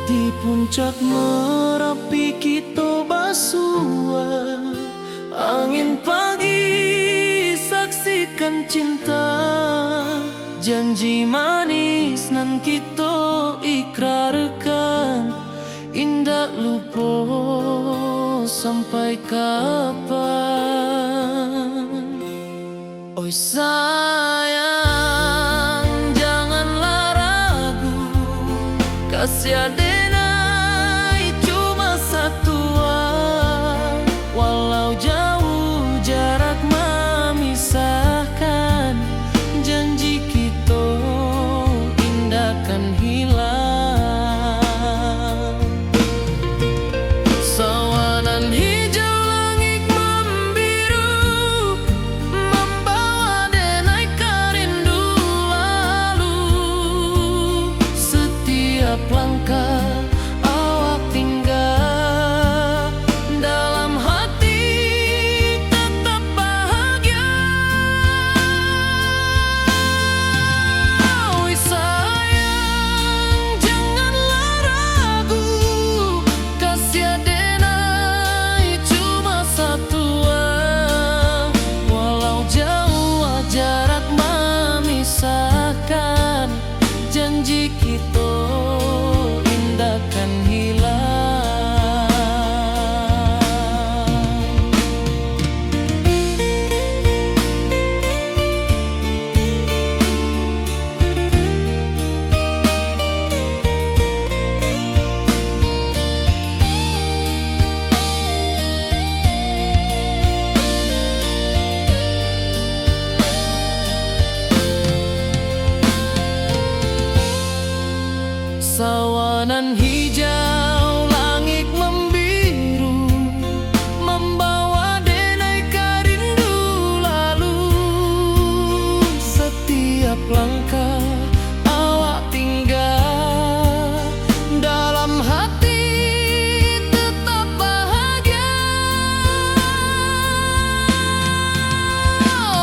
Di puncak Merapi kita basua, angin pagi saksikan cinta. Janji manis nan kita ikrarkan, indah lupa sampai kapan. Oi sayang, janganlah ragu, kasih denai cuma satu. Walau jauh jarak memisahkan, janji kita indahkan hilang. Sawanan hijau, langit membiru, membawa denai karindu lalu. Setiap langkah janji kita indah kan hilang. Sawanan hijau, langit membiru, membawa denai rindu lalu. Setiap langkah awak tinggal, dalam hati tetap bahagia.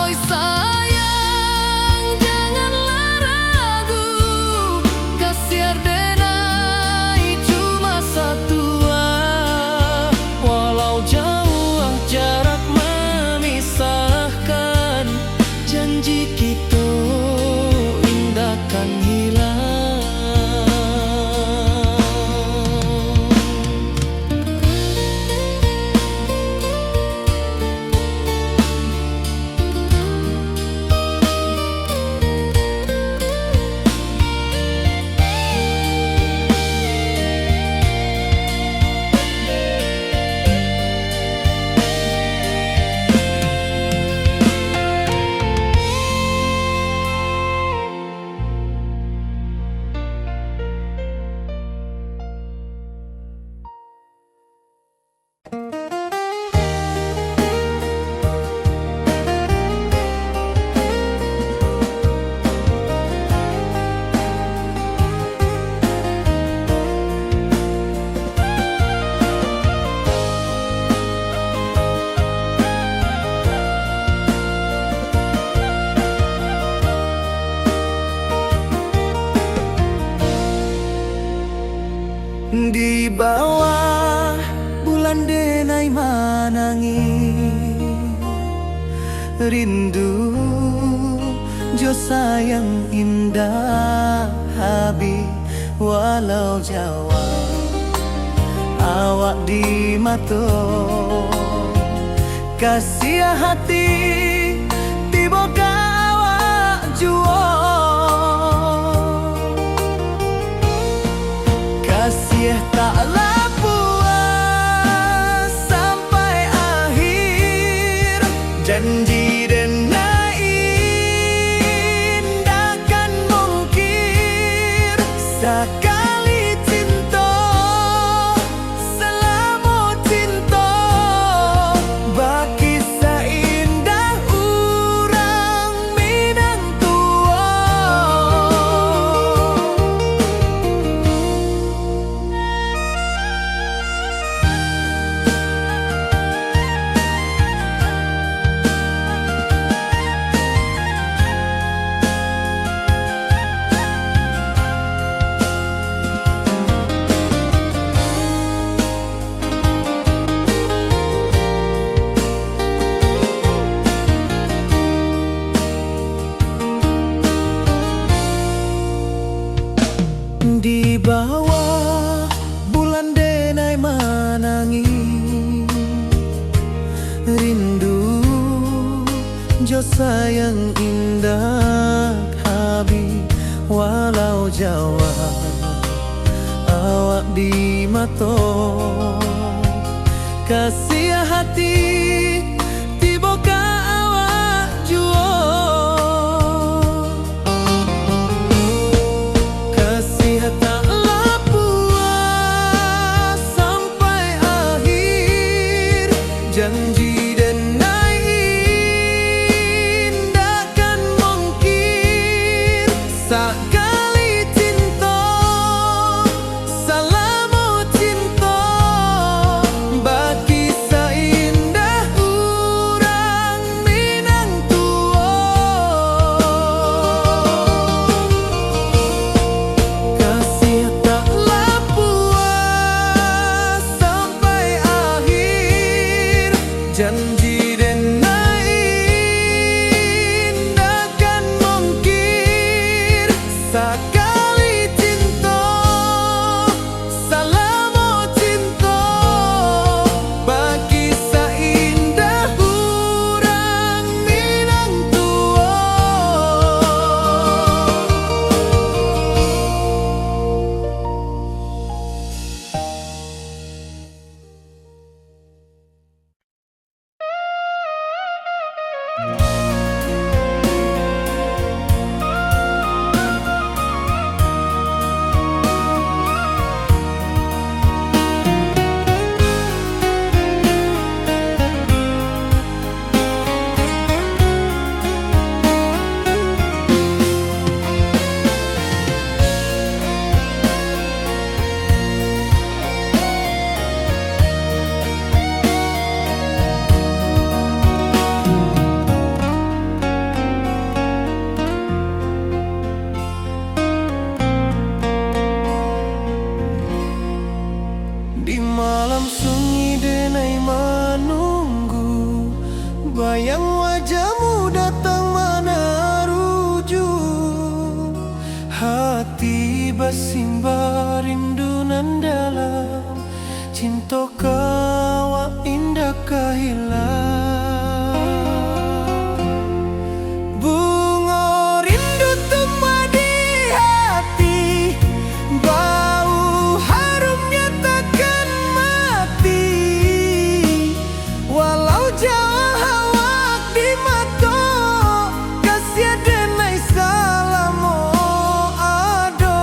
Oi sayang, janganlah ragu, kasih jarak memisahkan, janji kita indah kan hilang. Di bawah bulan denai manangi, rindu jo sayang indah habi. Walau jauh awak di mata, kasih hati tiba awak jua. Kasih taklah puas sampai akhir, janji denai indah kan mungkir. Sekali cinta selama cinta, baki seindah urang Minang tua. Di bawah bulan denai manangi, rindu jo sayang indah habi. Walau jauh awak di mata, kasih hati tiba ka awak jua. Janji denai indah kan mungkir. Sekali cinta selama cinta, baki seindah urang Minang tua. Kasih taklah puas sampai akhir, janji denai indah kan mungkir. Sekali basimba rindu nan dalam, cinta kawa indah kahilang. Bunga rindu tumbuh di hati, bau harumnya takkan mati. Walau jauh awak di mata, kasih denai salamo ado.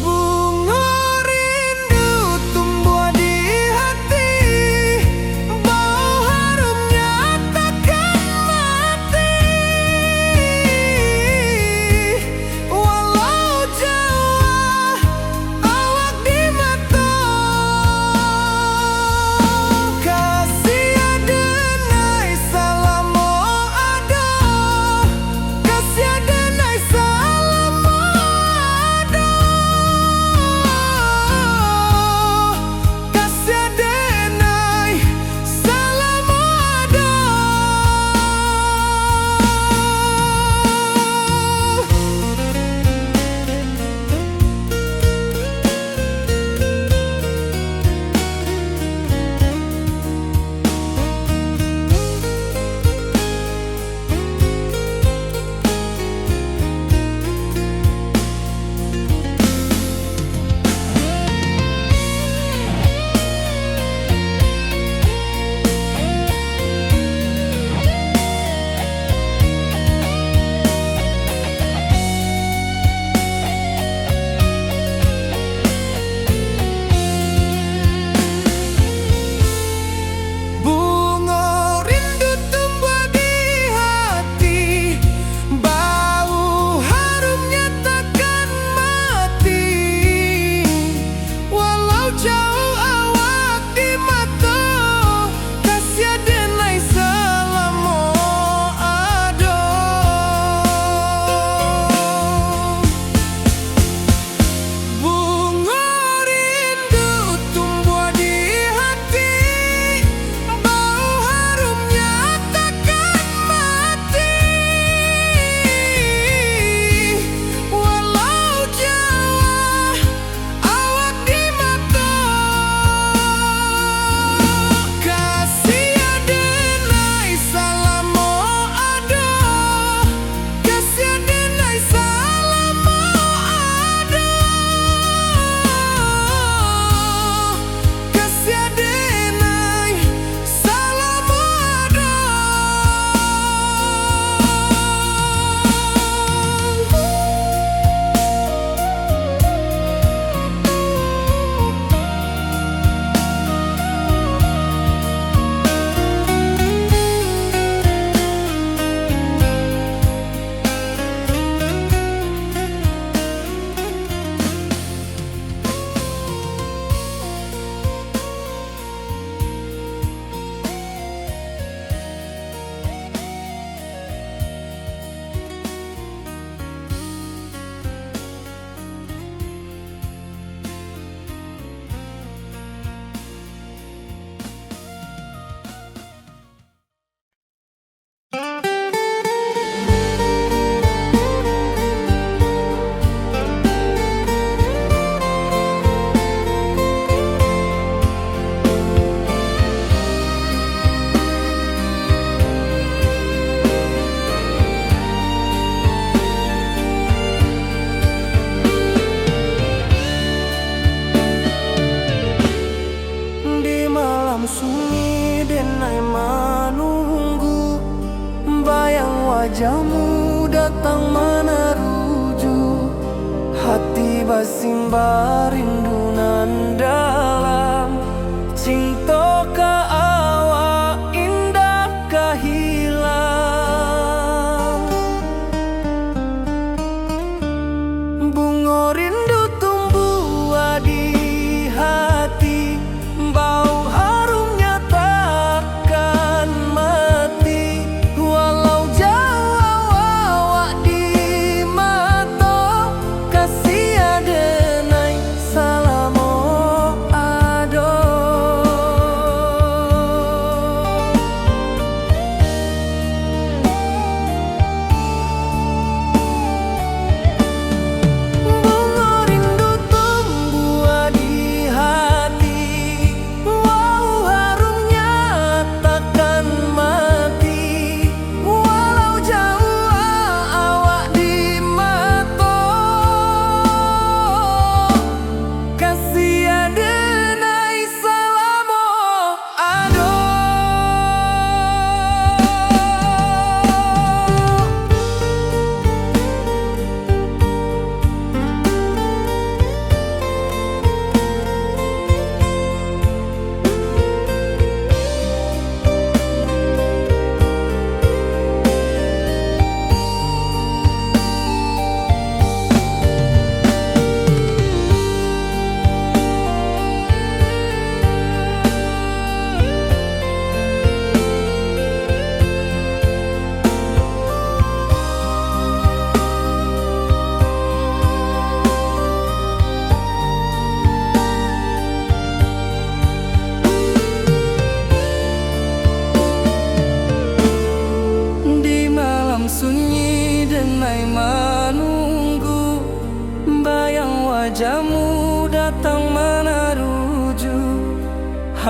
Bunga rindu tumbuh di hati, bau harumnya takkan mati. Walau jauh awak di mata, kasih denai salamo ado, kasih denai salamo ado, kasih denai salamo ado. Bunga rindu tumbuh di hati, bau harumnya takkan mati. Walau jauh awak di mata, kasih denai salamo ado. Bunga rindu tumbuh di hati, bau harumnya takkan mati. Walau jauh awak di mata, kasih denai salamo ado, kasih denai salamo ado, kasih denai salamo ado. Di malam sunyi denai menunggu, bayang wajahmu datang meneruju. Hati basimba rindu nan dalam, cinta ka awak indah kahilang. Bunga rindu tumbuh di hati, bau harumnya takkan mati. Walau jauh awak di mata, kasih denai salamo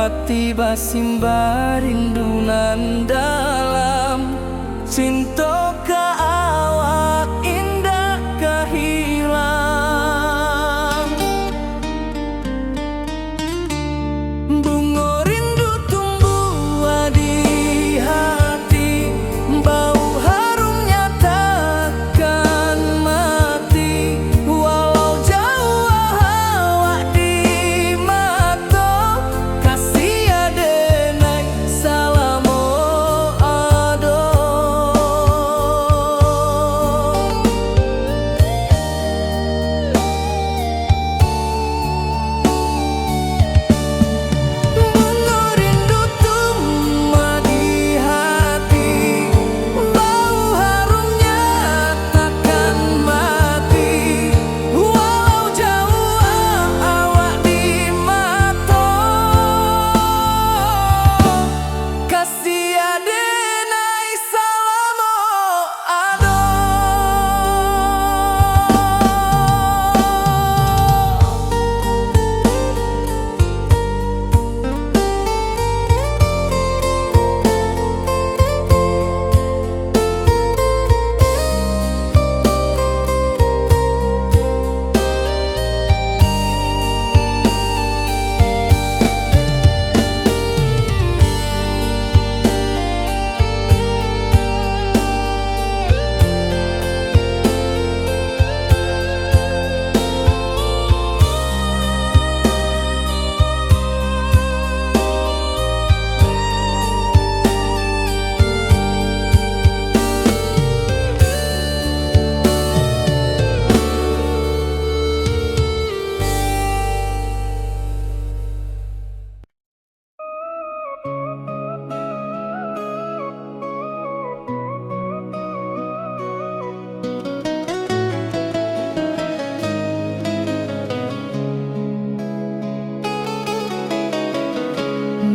hati basimba rindu nan dalam. Cinta ka awak indah kahilang. Bunga rindu tumbuh di hati, bau harumnya takkan mati. Walau jauh awak di mata, kasih adenai salamo ado. Bunga rindu tumbuh di hati, bau harumnya takkan mati. Walau jauh awak di mata, kasih adenai salamo ado.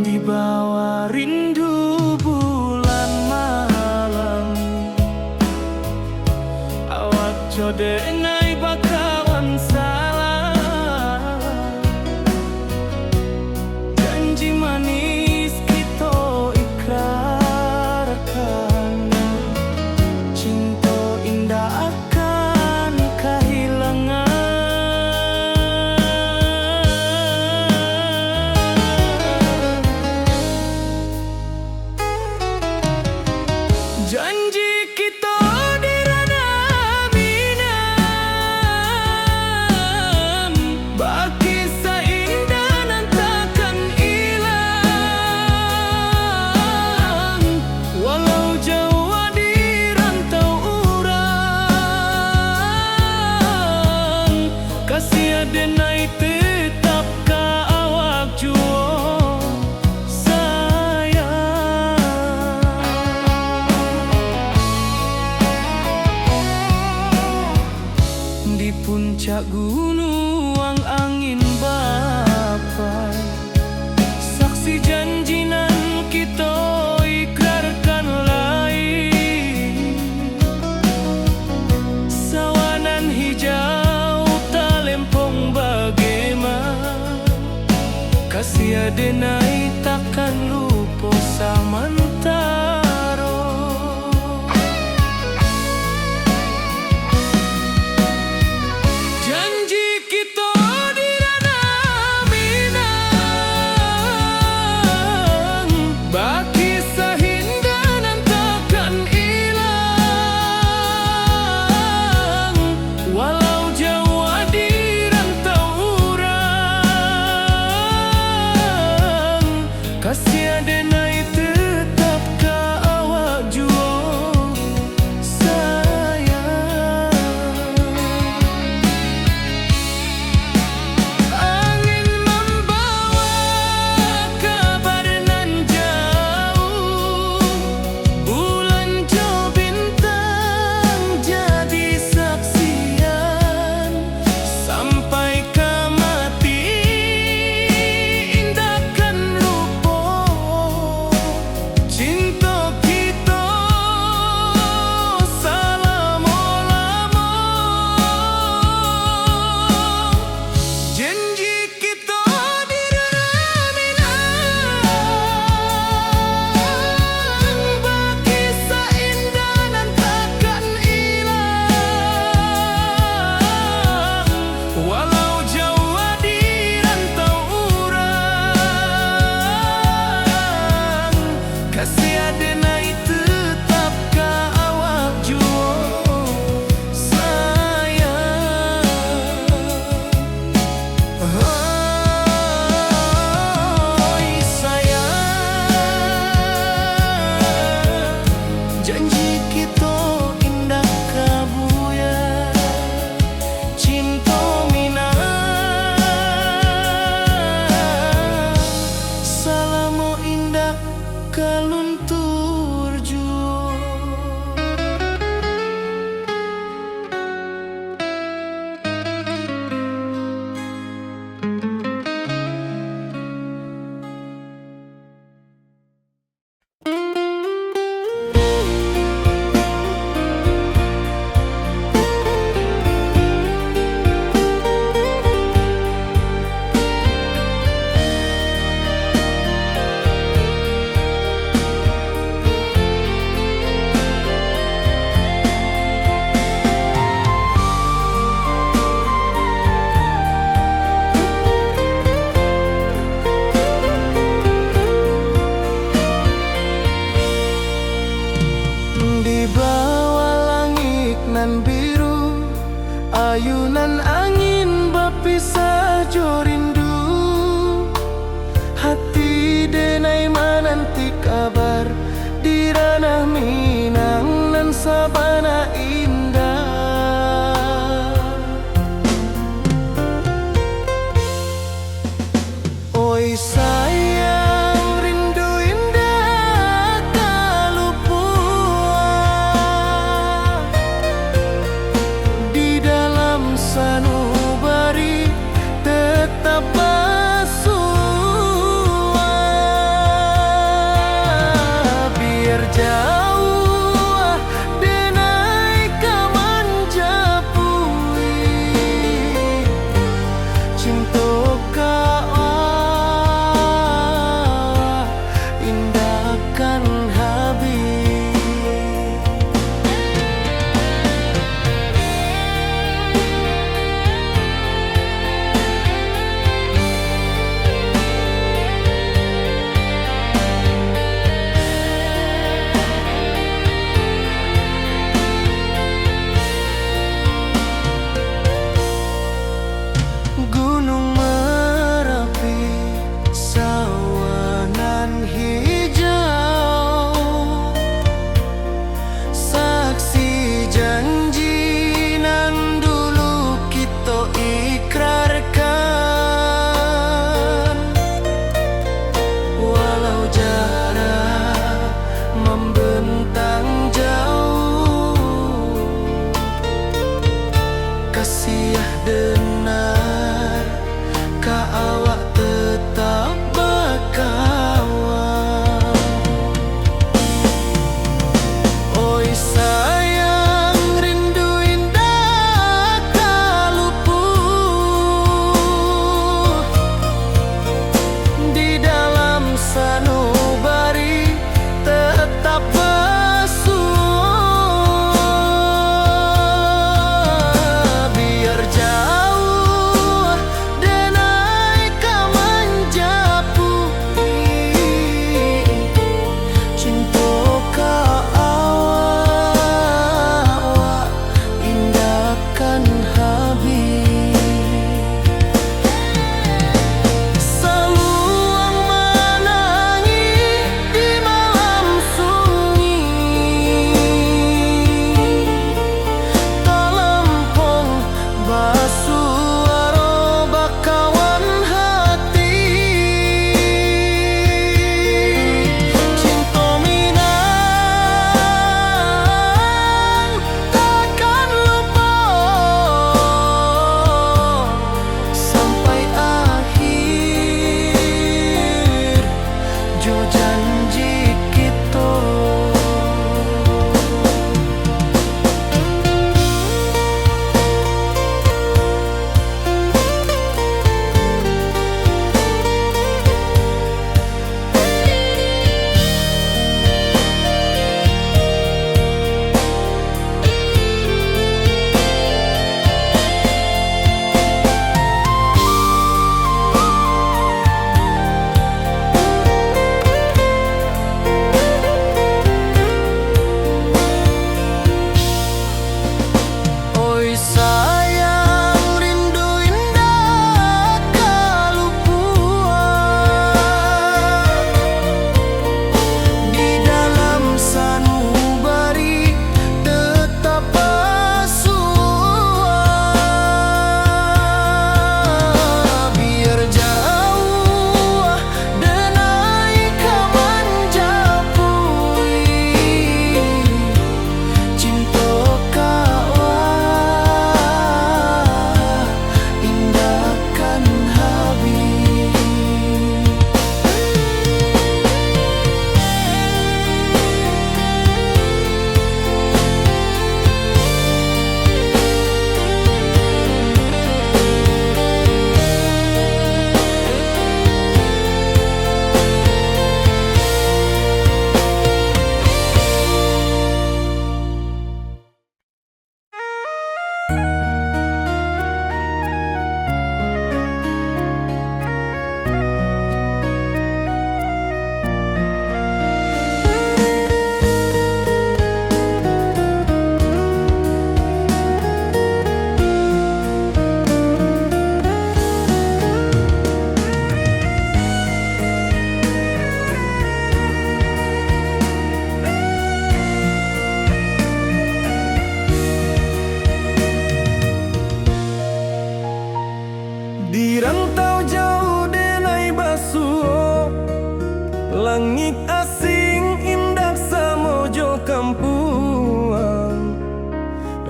Di bawah rindu bulan malam, awak codenai bakawan salah. Janji manis kita ikrarkan, cinta indah akan kehilangan. Janji kita di ranah minam, bakisah indah nan takkan hilang. Walau jauh di rantau urang, kasih adenai tetap ka awak juo sayang. Di puncak gunung angin bapai, saksi janji nan kita ikrarkan lain. Sawanan hijau talempong bagaimana, kasih adenai takkan lupa samantara. Janji ayunan angin berpisah jo rindu, hati denai menanti kabar di ranah Minang nan sabana indah. Oi sayang, rindu indah kalupua di dalam sanubari tetap bersua. Biar jauh denai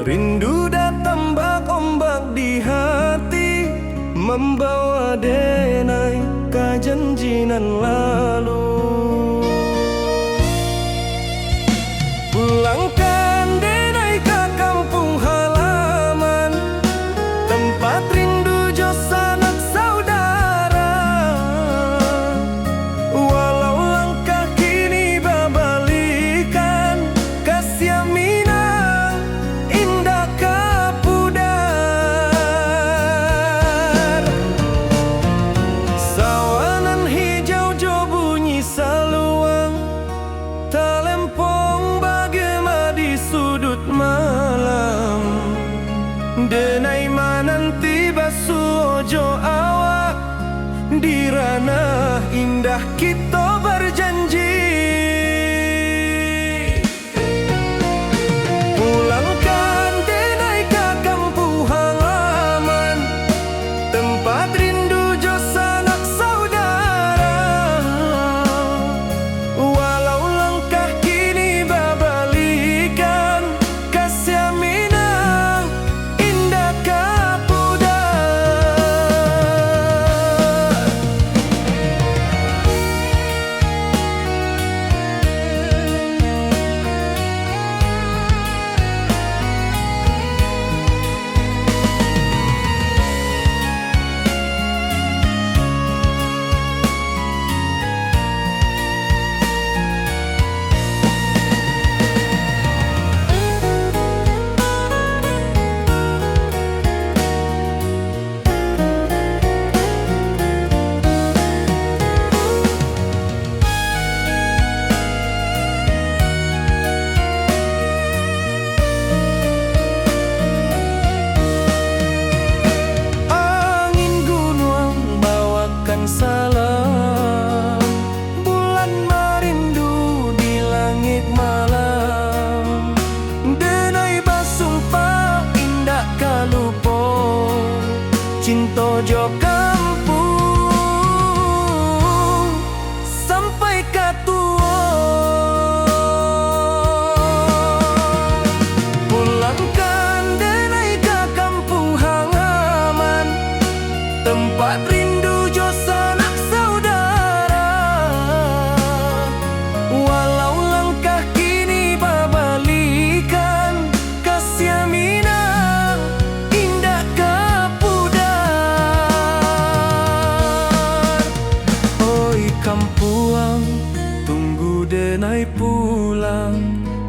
Rindu datang ombak di hati, membawa denai ke janjinan lalu. Pulangkan denai ke kampung halaman, tempat rindu jo sanak saudara. Walau langkah kini babalikan, kasih Minang indah kapudar. Sawanan hijau jo bunyi saluang, talempong bagema di sudut malam. Denai mananti basuojo awak, di ranah indah kita berjanji. Pulangkan denai ke kampung halaman, tempat rindu jo sanak saudara. Walau langkah kini babalikan, kasih Minang indah kapudar. Angin gunung bawakan salam, bulan merindu di langit malam. Denai basumpah indah kalupo, cinta jo kampung sampai katua. Pulangkan denai ke kampung halaman, tempat rindu jo sanak saudara. Walau langkah kini babalikan, kasih Minang indah kapudar. Oi kampuang, tunggu denai pulang,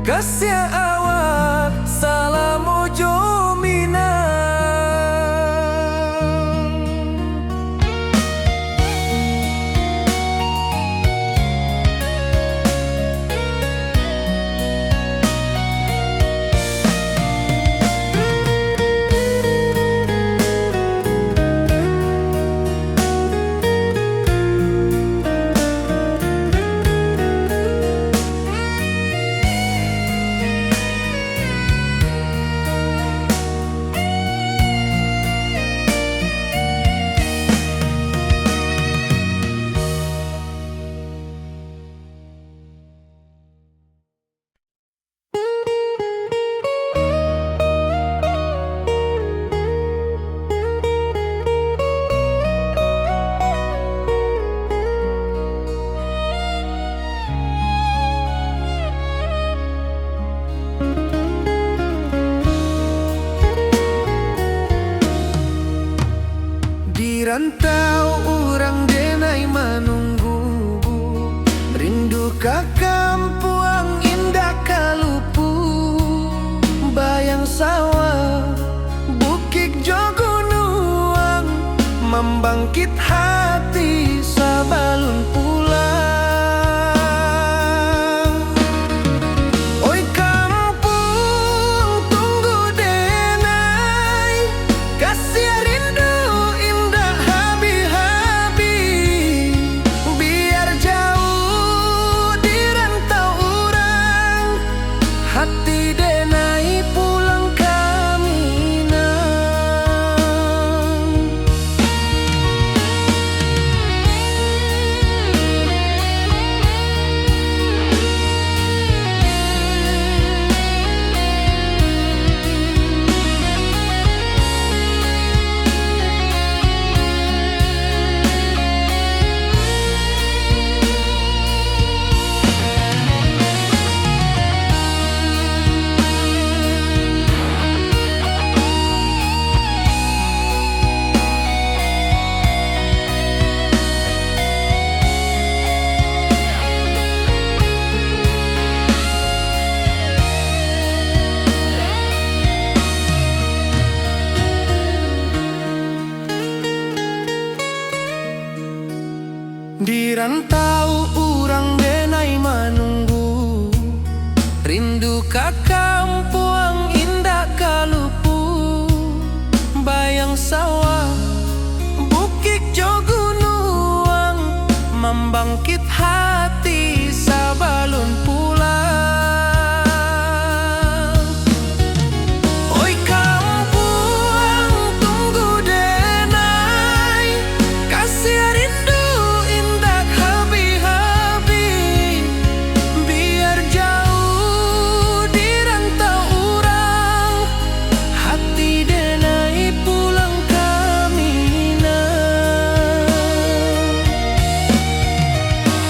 kasih awak salam ojo Minang. Di rantau urang denai menunggu, rindu ke kampung indah kalupu. Bayang sawah, bukit jo gunung, membangkit hati sabalun pulang. Oi kampung, tunggu denai, kasih rindu indah habi-habi. Biar jauh di rantau urang, hati denai pulang ke Minang. Kakampuang indah kalupu, bayang sawah, bukit jo gunung, membangkit hati sabalun pulang. Oi kampuang tunggu denai, kasih rindu indah habi-habi, biar jauh di rantau urang, hati denai pulang kamina.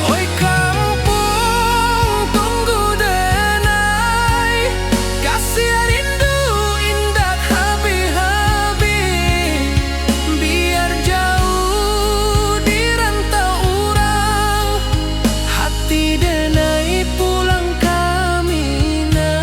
Oi kampung tunggu denai, kasih rindu indah habi-habi, biar jauh di rantau urang, hati denai pulang kamina.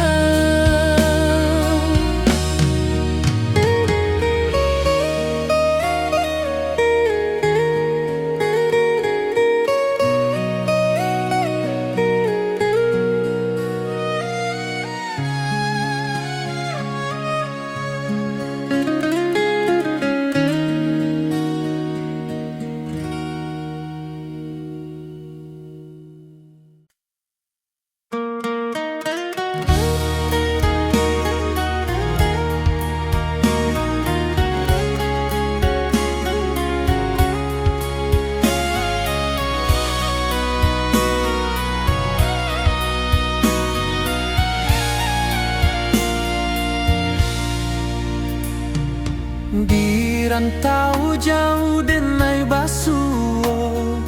Di rantau jauh denai basuo,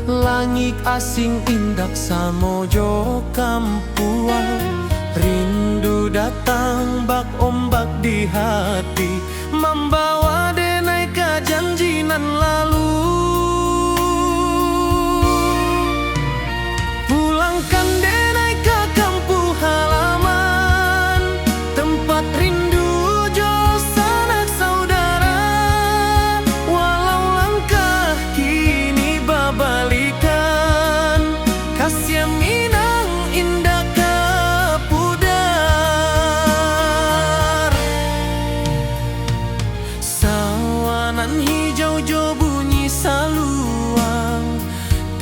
langit asing indak samojo kampuang. Rindu datang bak ombak di hati, membawa denai ke janjinan lalu. Pulangkan denai ke kampung halaman, tempat rindu jo sanak saudara. Walau langkah kini babalikan, kasih minang indah ke pudar. Sawanan hijau jo bunyi saluang,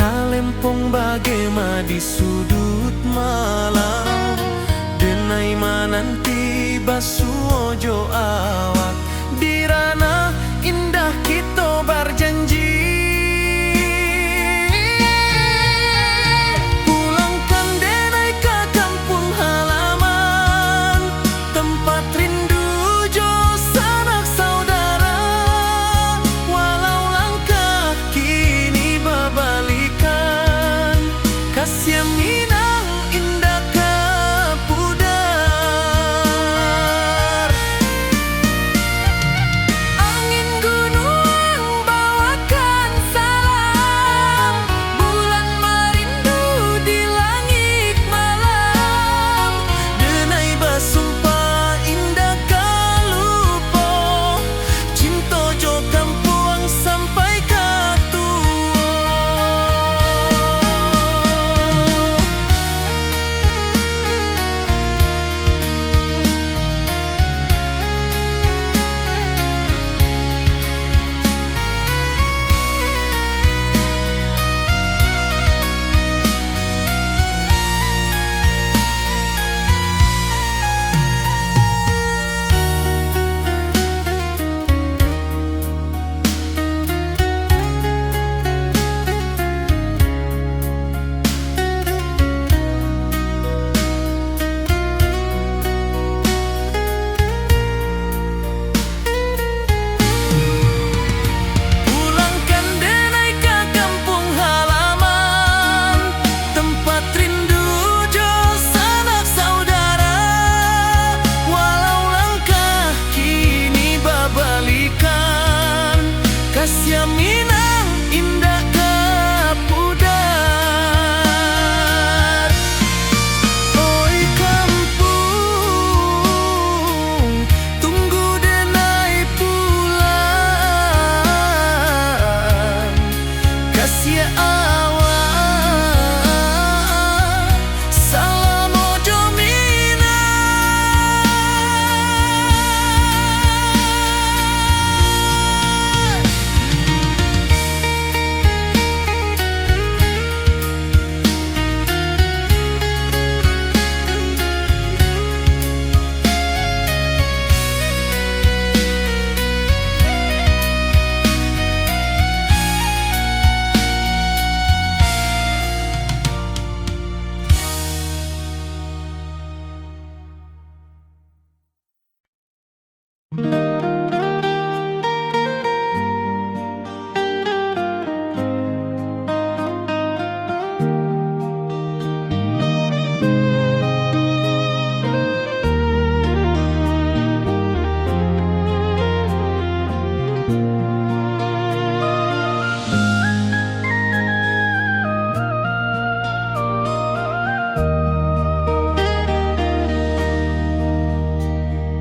talempong bagema di sudut malam. Denai mananti basuo jo awak, di ranah indah kita berjanji. Pulangkan denai ke kampung halaman, tempat rindu jo sanak saudara. Walau langkah kini babalikan, kasih minang indah ke pudar.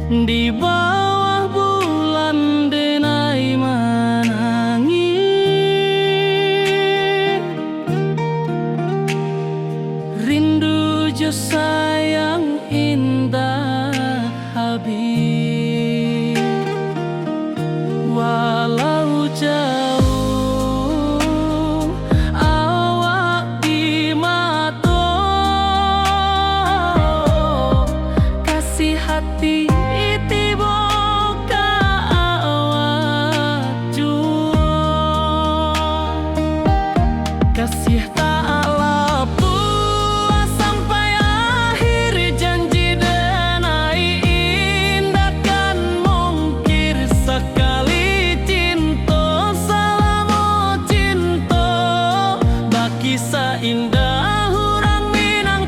Di bawah bulan denai menangi, rindu jo sayang indah habis. Walau jauh awak di mata, kasih hati tiba ka awak jua. Kasih tak lepas sampai akhir, janji denai indah kan mungkir. Sekali cinta selama cinta, baki seindah orang Minang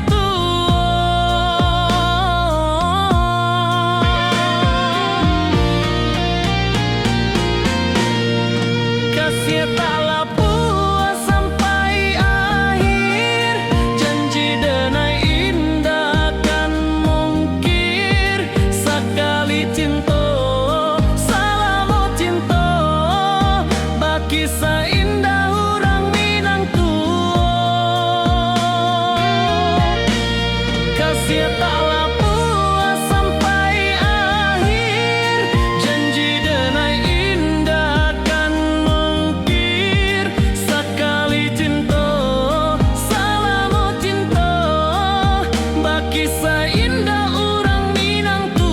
kasih tak puas sampai akhir, janji denai indah kan mungkir. Sekali cinta selama cinta, baki seindah orang Minang kasih tak puas sampai akhir, janji denai indah kan mungkir. Sekali cinta selama cinta, baki seindah orang Minang kasih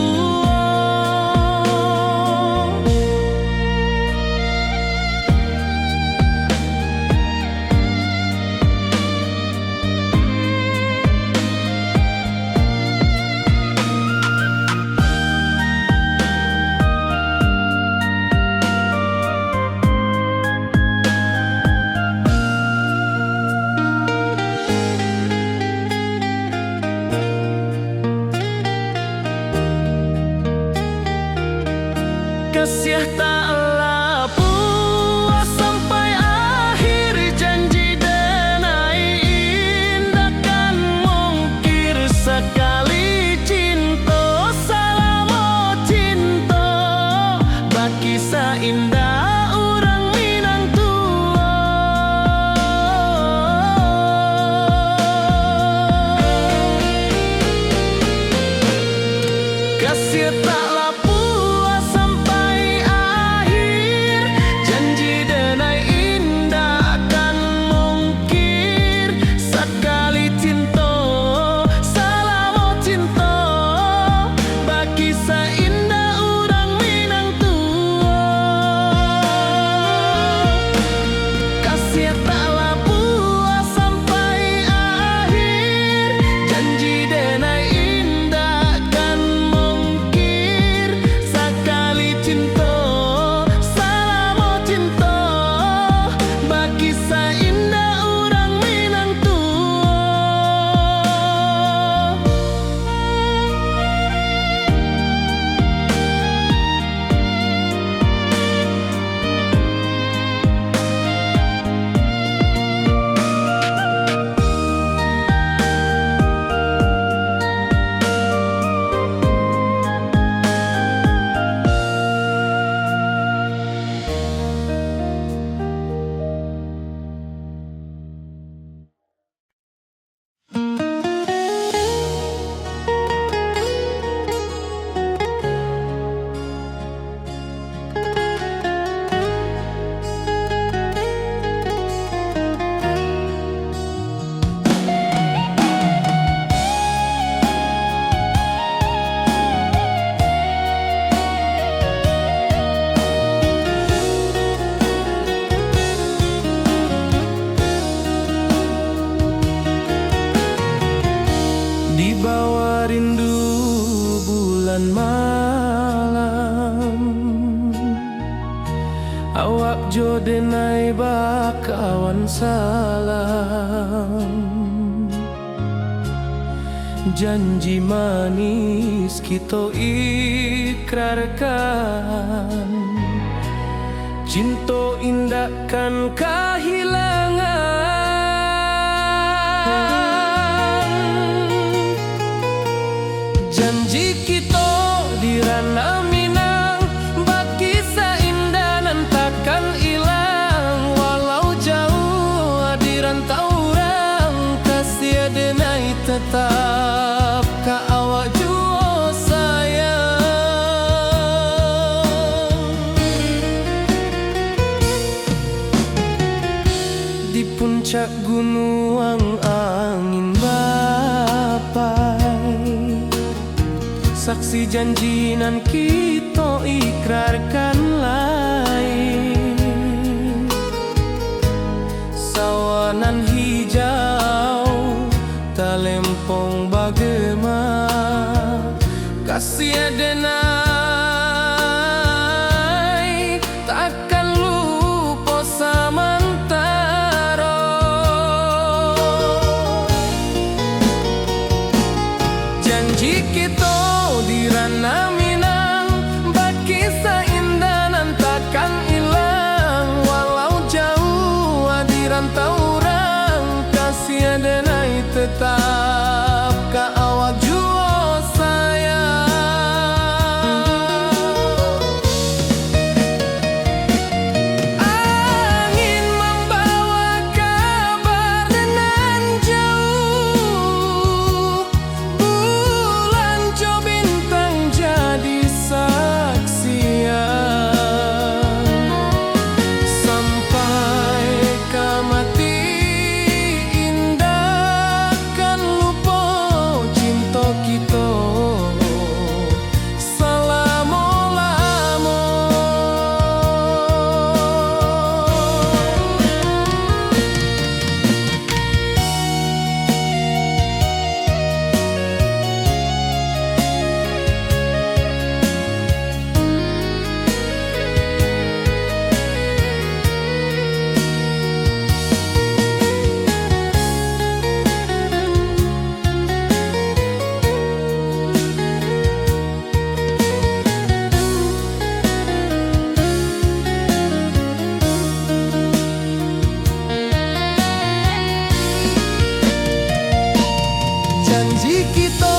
tak puas sampai akhir, janji denai indah kan mungkir. Sekali cinta selama cinta, baki seindah orang Minang kasih tak puas sampai akhir, janji denai indah kan mungkir. Sekali cinta selama cinta, baki seindah orang Minang kasih tak puas sampai akhir, janji denai indah kan mungkir. Sekali cinta selama cinta, baki seindah orang Minang di bawah rindu bulan malam. Awak jo denai bakawan salam, janji manis kita ikrarkan. Cinta indah kan kehilangan, janji kita di ranah Minang, bakisah indah nan takkan hilang. Walau jauh di rantau orang, kasih denai tetap ka awak juo sayang. Di puncak gunung angin bapai, saksi janji nan kita ikrarkan lain. Sawanan hijau talempong bagema, kasih denai takkan lupa samantara. Janji kita di ranah Minang, bakisah indah nan takkan hilang. Walau jauh di rantau orang, kasih denai tetap ka awak juo sayang. Angin membawa kabar nan jauh, bulan jo bintang jadi saksian. Sampai ka mati indah kan lupa cinta kita selama-lama. Janji kita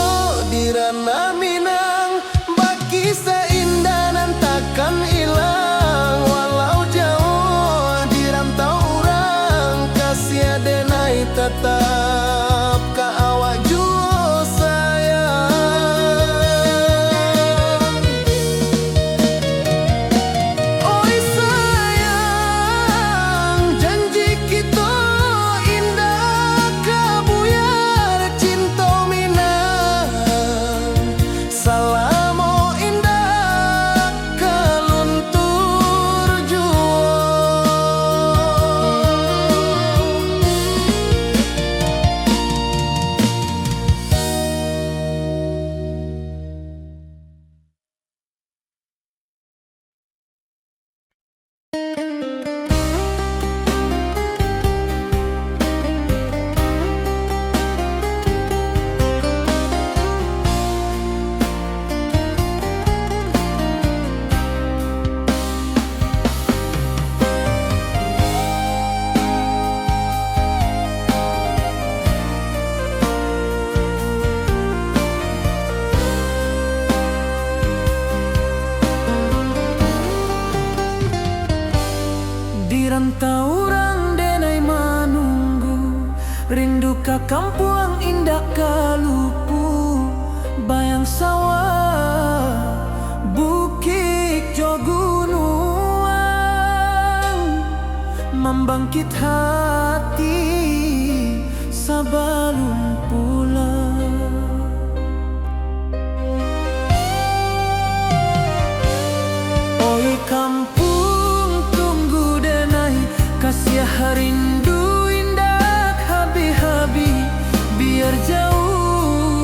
di ranah Minang, bakisah indah nan takkan hilang. Walau jauh di rantau orang, kasih denai tetap ka awak juo sayang. Oi sayang, janji kita indah kabuyar cinta Minang. Salamo indah kaluntur juo. Di rantau orang denai manunggu, rindu ka kampung indah kalupu. Bayang sawah, bukit jo gunung, membangkit hati sebelum pulang. Oi kampung tunggu denai, kasih rindu indah habi-habi, biar jauh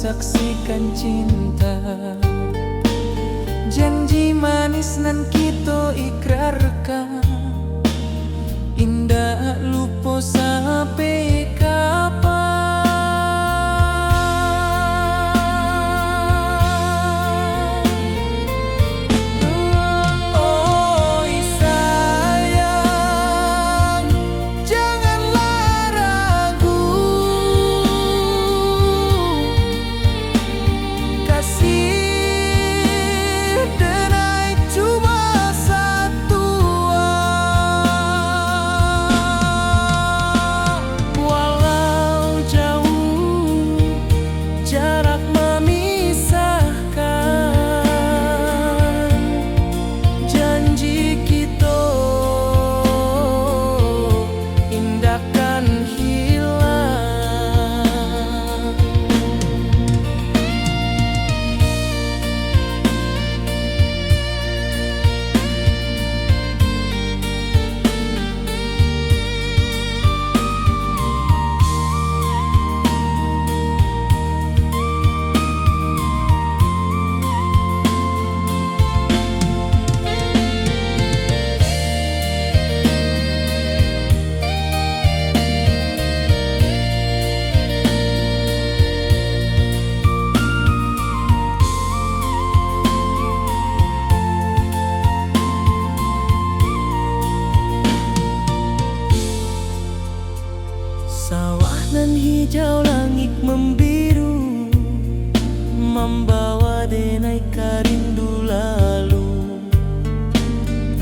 saksikan cinta. Janji manis nan kita ikrarkan, indah lupa sampai kapan. Oi sayang, janganlah ragu, kasih denai cuma satu. Walau jauh jarak memisahkan, janji kita indahkan hilang. Sawah nan hijau, langit membiru, membawa denai karindu lalu.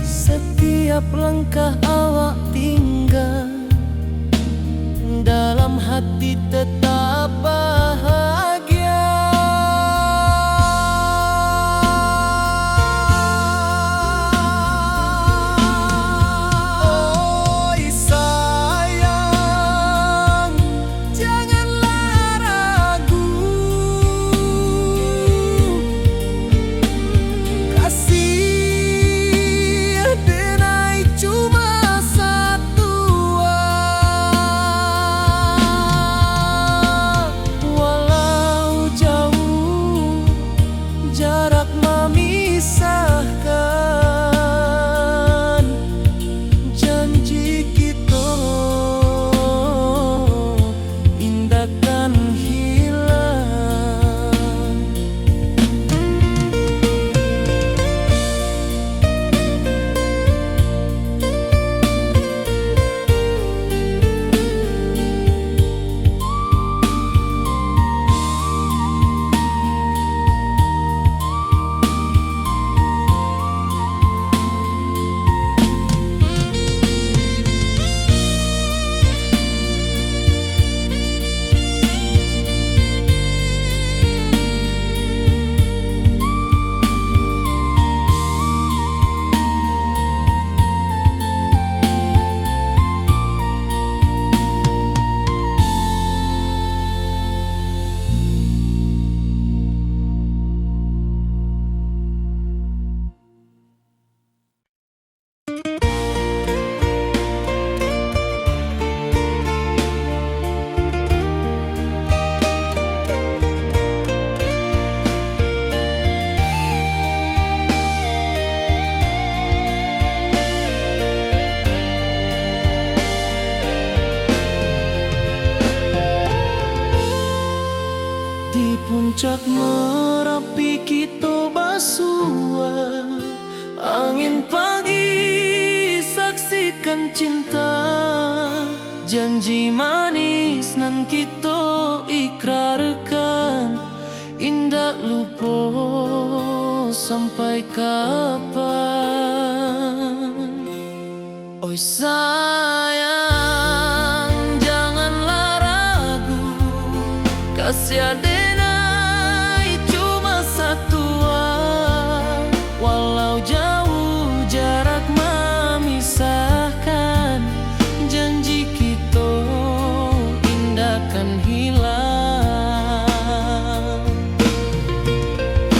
Setiap langkah awak tinggal, dalam hati tetap bahagia. Oi sayang, janganlah ragu, kasih denai cuma satu. Walau jauh jarak memisahkan, janji kita indahkan hilang. Di puncak Merapi kita bersua, angin pagi saksikan cinta. Janji manis nan kita ikrarkan, indah lupa sampai kapan. Oi sayang, janganlah ragu, kasih denai cuma satu. Walau jauh jarak memisahkan, janji kita indahkan hilang.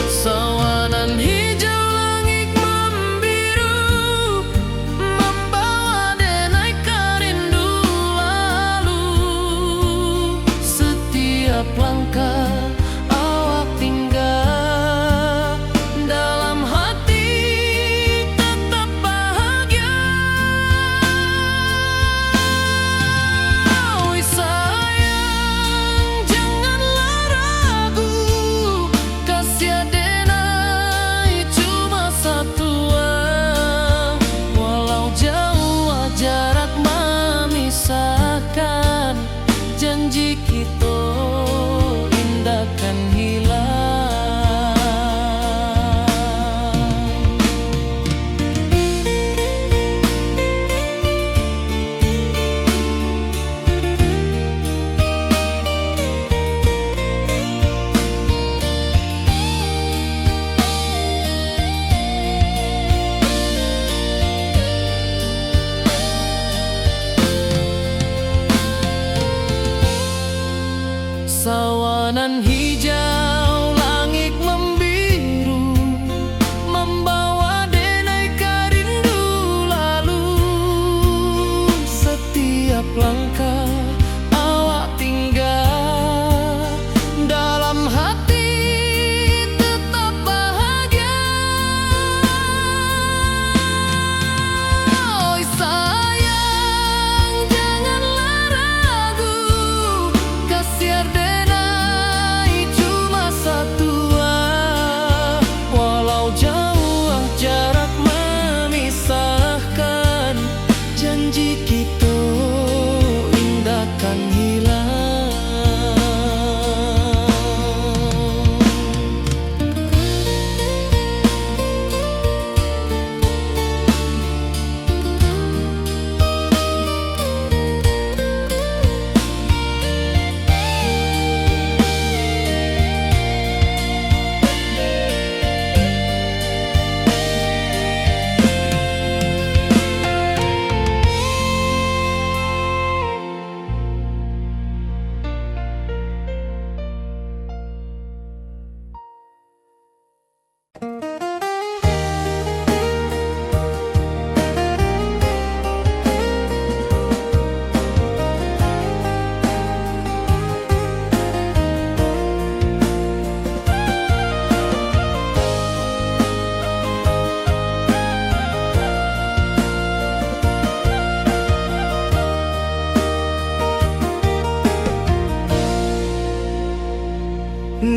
Sawanan hijau, langit membiru, membawa denai karindu lalu. Setiap langkah akan hilang. Sawanan hijau, langit membiru, membawa denai rindu lalu. Setiap langkah awak tinggal, dalam hati tetap bahagia. Oi sayang, janganlah ragu, kasih denai cuma satu. Walau jauh jarak memisahkan, janji kita indahkan hilang.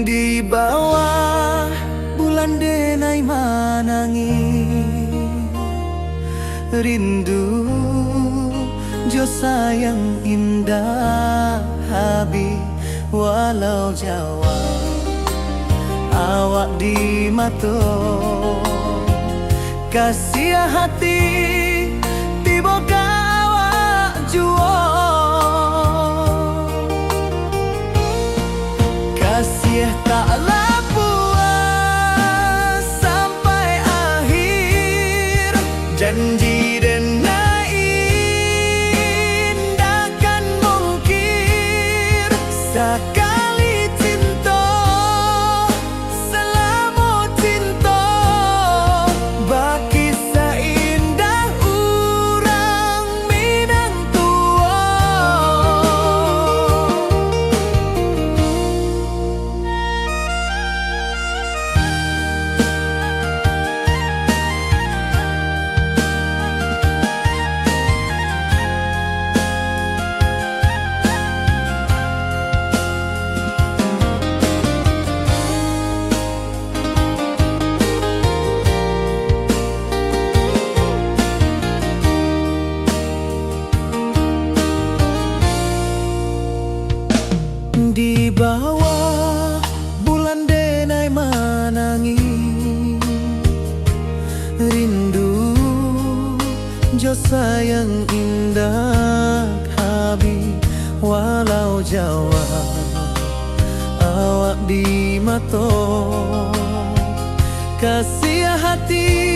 Di bawah bulan denai manangi, rindu jo sayang indah habi. Walau jauh awak di mato, kasih hati tiba awak juo. Kasih taklah puas sampai akhir, janji denai indahkan mungkir. Sekali cinta selama cinta, baki seindah urang Minang tua. Di bawah bulan denai manangi, rindu jo sayang indah habi. Walau jauh awak di mato, kasih hati